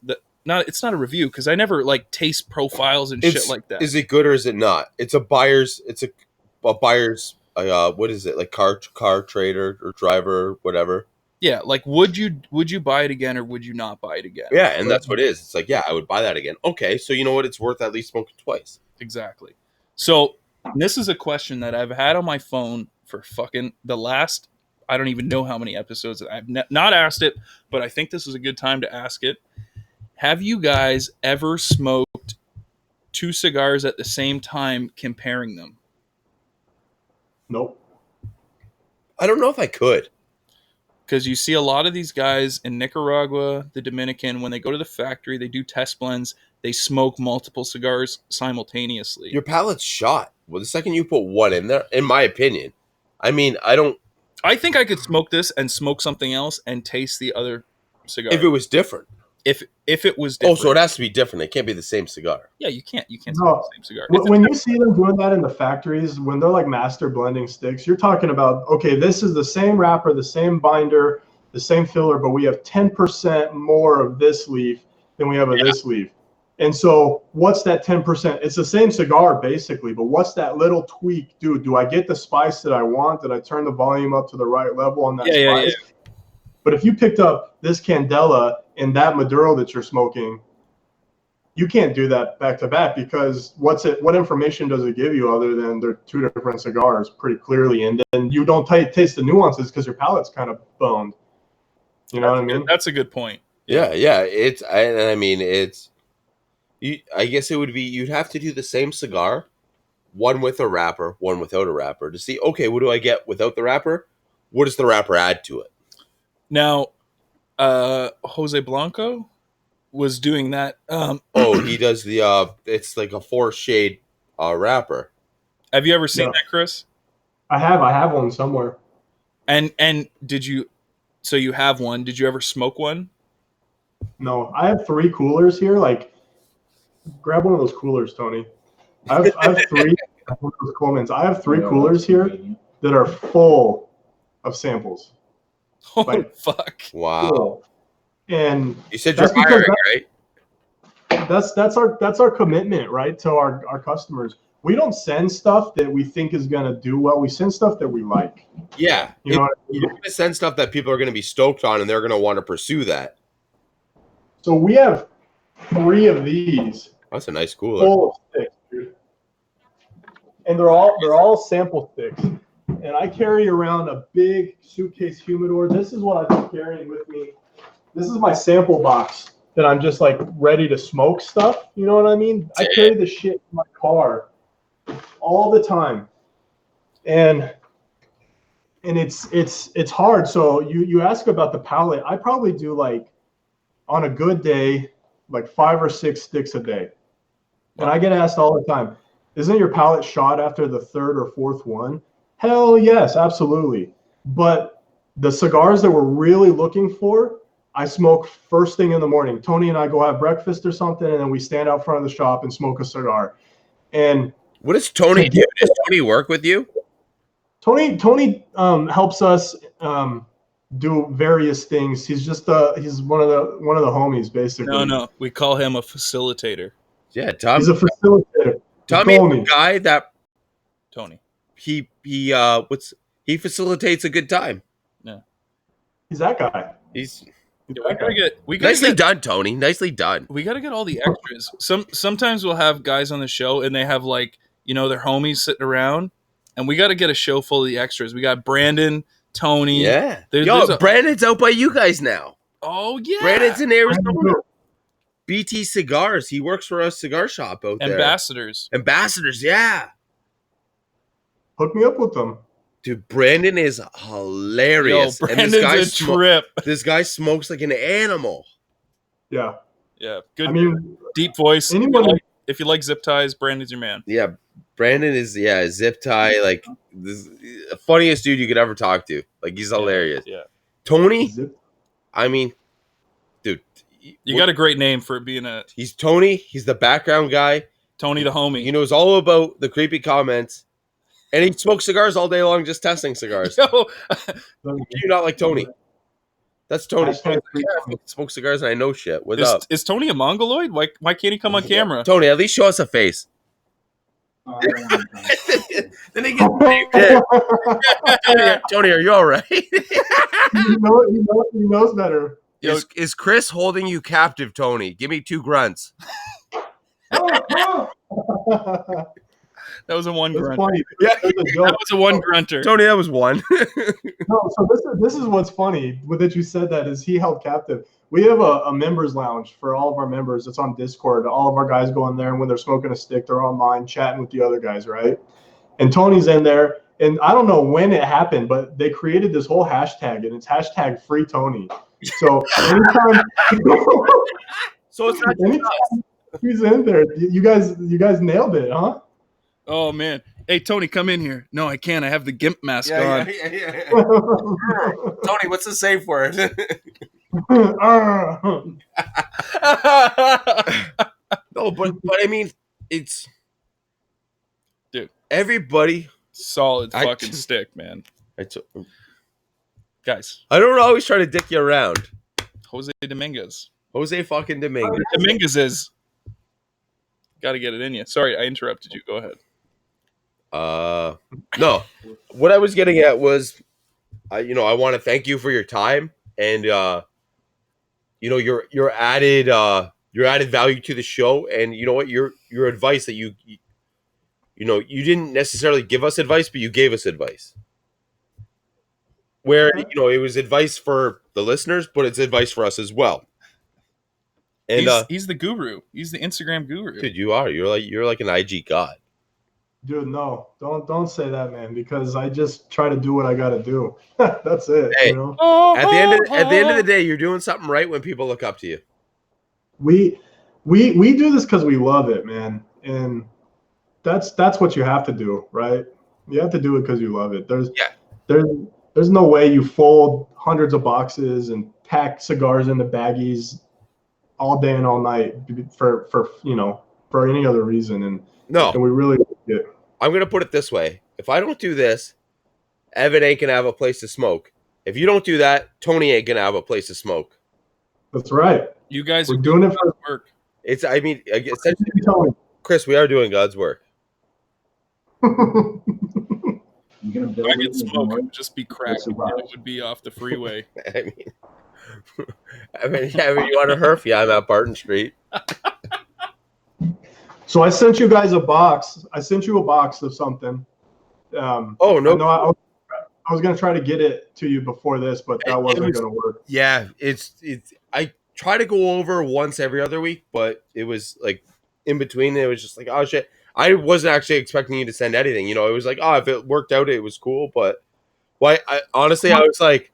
it's not a review because I never like taste profiles and shit like that. Is it good or is it not? It's a buyer's. It's a buyer's. What is it, like car trader or driver, whatever? Yeah, like would you buy it again or would you not buy it again? Yeah, and that's what it is. It's like, yeah, I would buy that again. Okay, so you know what? It's worth at least smoking twice. Exactly. So this is a question that I've had on my phone for fucking the last, I don't even know how many episodes. I've not asked it, but I think this is a good time to ask it. Have you guys ever smoked 2 cigars at the same time, comparing them? Nope. I don't know if I could. Because you see a lot of these guys in Nicaragua, the Dominican, when they go to the factory, they do test blends. They smoke multiple cigars simultaneously. Your palate's shot. Well, the second you put one in there, in my opinion, I mean, I think I could smoke this and smoke something else and taste the other cigar. If it was different. If it was different. Oh, so it has to be different. It can't be the same cigar. Yeah, you can't smoke the same cigar. When you see them doing that in the factories, when they're like master blending sticks, you're talking about, okay, this is the same wrapper, the same binder, the same filler, but we have 10% more of this leaf than we have of this leaf. And so what's that 10%? It's the same cigar basically, but what's that little tweak? Dude, do I get the spice that I want? Did I turn the volume up to the right level on that spice? Yeah. But if you picked up this Candela and that Maduro that you're smoking, you can't do that back to back, because what information does it give you other than they're 2 different cigars pretty clearly, and then you don't taste the nuances because your palate's kind of boned. You know what I mean? That's a good point. Yeah. I guess it would be, you'd have to do the same cigar, one with a wrapper, one without a wrapper, to see, okay, what do I get without the wrapper? What does the wrapper add to it? Now, Jose Blanco was doing that. He does it's like a 4-shade wrapper. Have you ever seen that, Chris? I have one somewhere. And did you? So you have one. Did you ever smoke one? No, I have 3 coolers here. Like, grab one of those coolers, Tony. I have 3 one of those Colemans. I have 3 coolers here that are full of samples. Holy Like, fuck. Wow. full. And You said you're that's because hiring, right? that's our commitment, right, to our customers. We don't send stuff that we think is gonna do well. We send stuff that we like. Yeah. You know what I mean? You're going to send stuff that people are going to be stoked on, and they're going to want to pursue that. So we have 3 of these That's a nice cooler. full of sticks, dude. And they're all sample sticks. And I carry around a big suitcase humidor. This is what I've been carrying with me. This is my sample box that I'm just like ready to smoke stuff. You know what I mean? I carry this shit in my car all the time. And it's hard. So you ask about the palette. I probably do, like, on a good day, like 5 or 6 sticks a day. And I get asked all the time, isn't your palette shot after the 3rd or 4th one? Hell yes, absolutely. But the cigars that we're really looking for, I smoke first thing in the morning. Tony and I go have breakfast or something, and then we stand out front of the shop and smoke a cigar. And what does Tony do? Does Tony work with you? Tony helps us do various things. He's just he's one of the homies, basically. No, we call him a facilitator. Yeah, Tom. He's a facilitator. Tommy, the guy that Tony. He facilitates a good time. Yeah, he's that guy. We nicely done, Tony. Nicely done. We gotta get all the extras. Sometimes we'll have guys on the show and they have, like, their homies sitting around, and we gotta get a show full of the extras. We got Brandon, Tony. Yeah. Brandon's out by you guys now. Oh yeah. Brandon's in Arizona. BT Cigars. He works for a cigar shop out there. Ambassadors, yeah. Hook me up with them. Dude, Brandon is hilarious. Yo, Brandon's a trip. This guy smokes like an animal. Yeah. Yeah. Good. I mean, deep voice. If you like zip ties, Brandon's your man. Yeah. Brandon is, zip tie, like, the funniest dude you could ever talk to. Like, he's hilarious. Yeah. Tony, I mean, dude. You got a great name for being He's Tony. He's the background guy. Tony the homie. He knows all about the creepy comments. And he smokes cigars all day long, just testing cigars. Yo. Do you not like Tony? That's Tony. I smoke cigars and I know shit. What's up? Is Tony a mongoloid? Why can't he come on camera? Tony, at least show us a face. Then he gets Tony, are you all right? He knows better. Is Chris holding you captive, Tony? Give me 2 grunts. That was a 1 grunter. Funny. Yeah, that was a 1 grunter. Tony, that was 1. No, so this is what's funny that you said that is he held captive. We have a members lounge for all of our members. It's on Discord. All of our guys go in there, and when they're smoking a stick, they're online chatting with the other guys, right? And Tony's in there, and I don't know when it happened, but they created this whole hashtag, and it's hashtag Free Tony. So anytime, so it's not he's in there. You guys nailed it, huh? Oh man! Hey Tony, come in here. No, I can't. I have the GIMP mask on. Yeah. Tony, what's the safe word? No, but I mean, it's dude. Everybody solid fucking stick, man. Guys, I don't always try to dick you around. Jose Dominguez. Jose fucking Dominguez. Dominguez is. Got to get it in you. Sorry, I interrupted you. Go ahead. No. What I was getting at was, I want to thank you for your time and your added value to the show, and you know what, your advice that you didn't necessarily give us advice, but you gave us advice. Where it was advice for the listeners, but it's advice for us as well. And he's the guru. He's the Instagram guru. Dude, you're like an IG god. Dude, no, don't say that, man, because I just try to do what I got to do. That's it. Hey, you know? At the end of the day, you're doing something right when people look up to you. We do this because we love it, man, and that's what you have to do, right? You have to do it because you love it. There's no way you fold hundreds of boxes and pack cigars into baggies all day and all night for for any other reason, and No, we really like it. I'm gonna put it this way: if I don't do this, Evan ain't gonna have a place to smoke. If you don't do that, Tony ain't gonna have a place to smoke. That's right. You guys We're are doing it God's for work. It's, I mean, essentially, Tony. Chris, we are doing God's work. You gonna If build I it could in smoke, it Youre? would just be crack. What's the And rush? it would be off the freeway. I mean, you want to herf? Yeah, I'm at Barton Street. So I sent you guys a box. I sent you a box of something. Oh no! I know I was gonna try to get it to you before this, but that wasn't gonna work. Yeah, it's. I try to go over once every other week, but it was like in between. It was just like, oh shit. I wasn't actually expecting you to send anything. You know, it was like, oh, if it worked out, it was cool. But why? Honestly, I was like,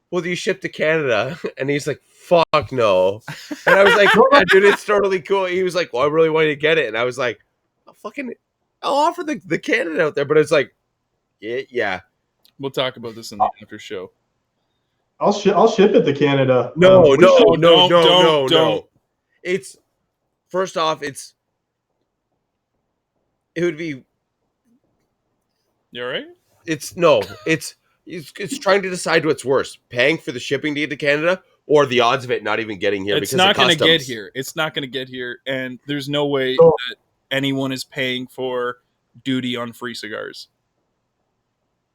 well, do you ship to Canada? And he's like, fuck no. And I was like, yeah, dude, it's totally cool. He was like, well, I really want you to get it. And I was like, I'll offer the Canada out there. But it's like, yeah. We'll talk about this in the after show. I'll ship it to Canada. No. Don't. It's, first off, it would be, You all right? it's trying to decide what's worse, paying for the shipping to get to Canada or the odds of it not even getting here. It's because not of going to customs. get here. It's not going to get here. And there's no way So- that anyone is paying for duty on free cigars.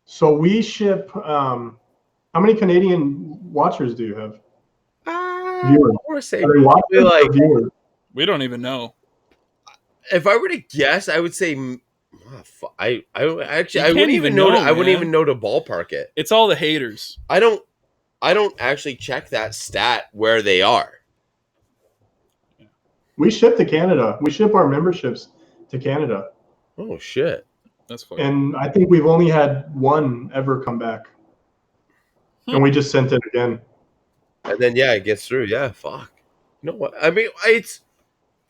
So we ship. How many Canadian watchers do you have? I Viewers. want to say Are they watchers probably or like, viewers? We don't even know. if I were to guess, I would say I You wouldn't can't even even know. know, I wouldn't man. even know to ballpark it. It's all the haters. I don't actually check that stat where they are. We ship to Canada. We ship our memberships to Canada, Oh shit! That's fucking. and I think we've only had one ever come back, and we just sent it again. And then yeah, it gets through. Yeah, fuck. You know what? I mean, it's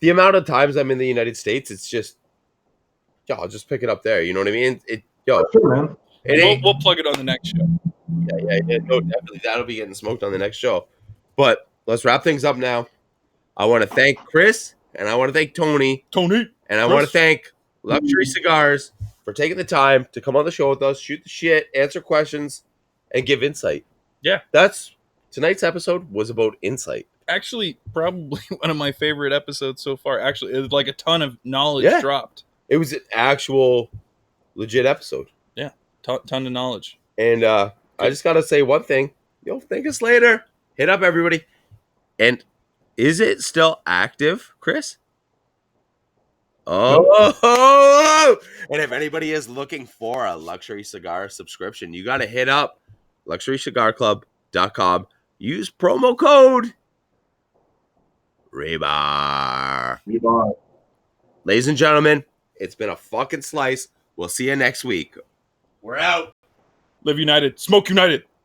the amount of times I'm in the United States. It's just, yeah, I'll just pick it up there. You know what I mean? Sure, man. It ain't. We'll plug it on the next show. Yeah. No, definitely that'll be getting smoked on the next show. But let's wrap things up now. I want to thank Chris and I want to thank Tony and I want to thank Luxury Cigars for taking the time to come on the show with us, shoot the shit, answer questions, and give insight. Yeah. Tonight's episode was about insight. Actually, probably one of my favorite episodes so far. Actually, it was like a ton of knowledge Yeah. dropped. It was an actual legit episode. Yeah, ton of knowledge. And I just got to say one thing. You'll thank us later. Hit up everybody. And is it still active, Chris? Oh, and if anybody is looking for a luxury cigar subscription, you got to hit up luxurycigarclub.com. Use promo code Rebar. Ladies and gentlemen, it's been a fucking slice. We'll see you next week. We're out. Live united, smoke united.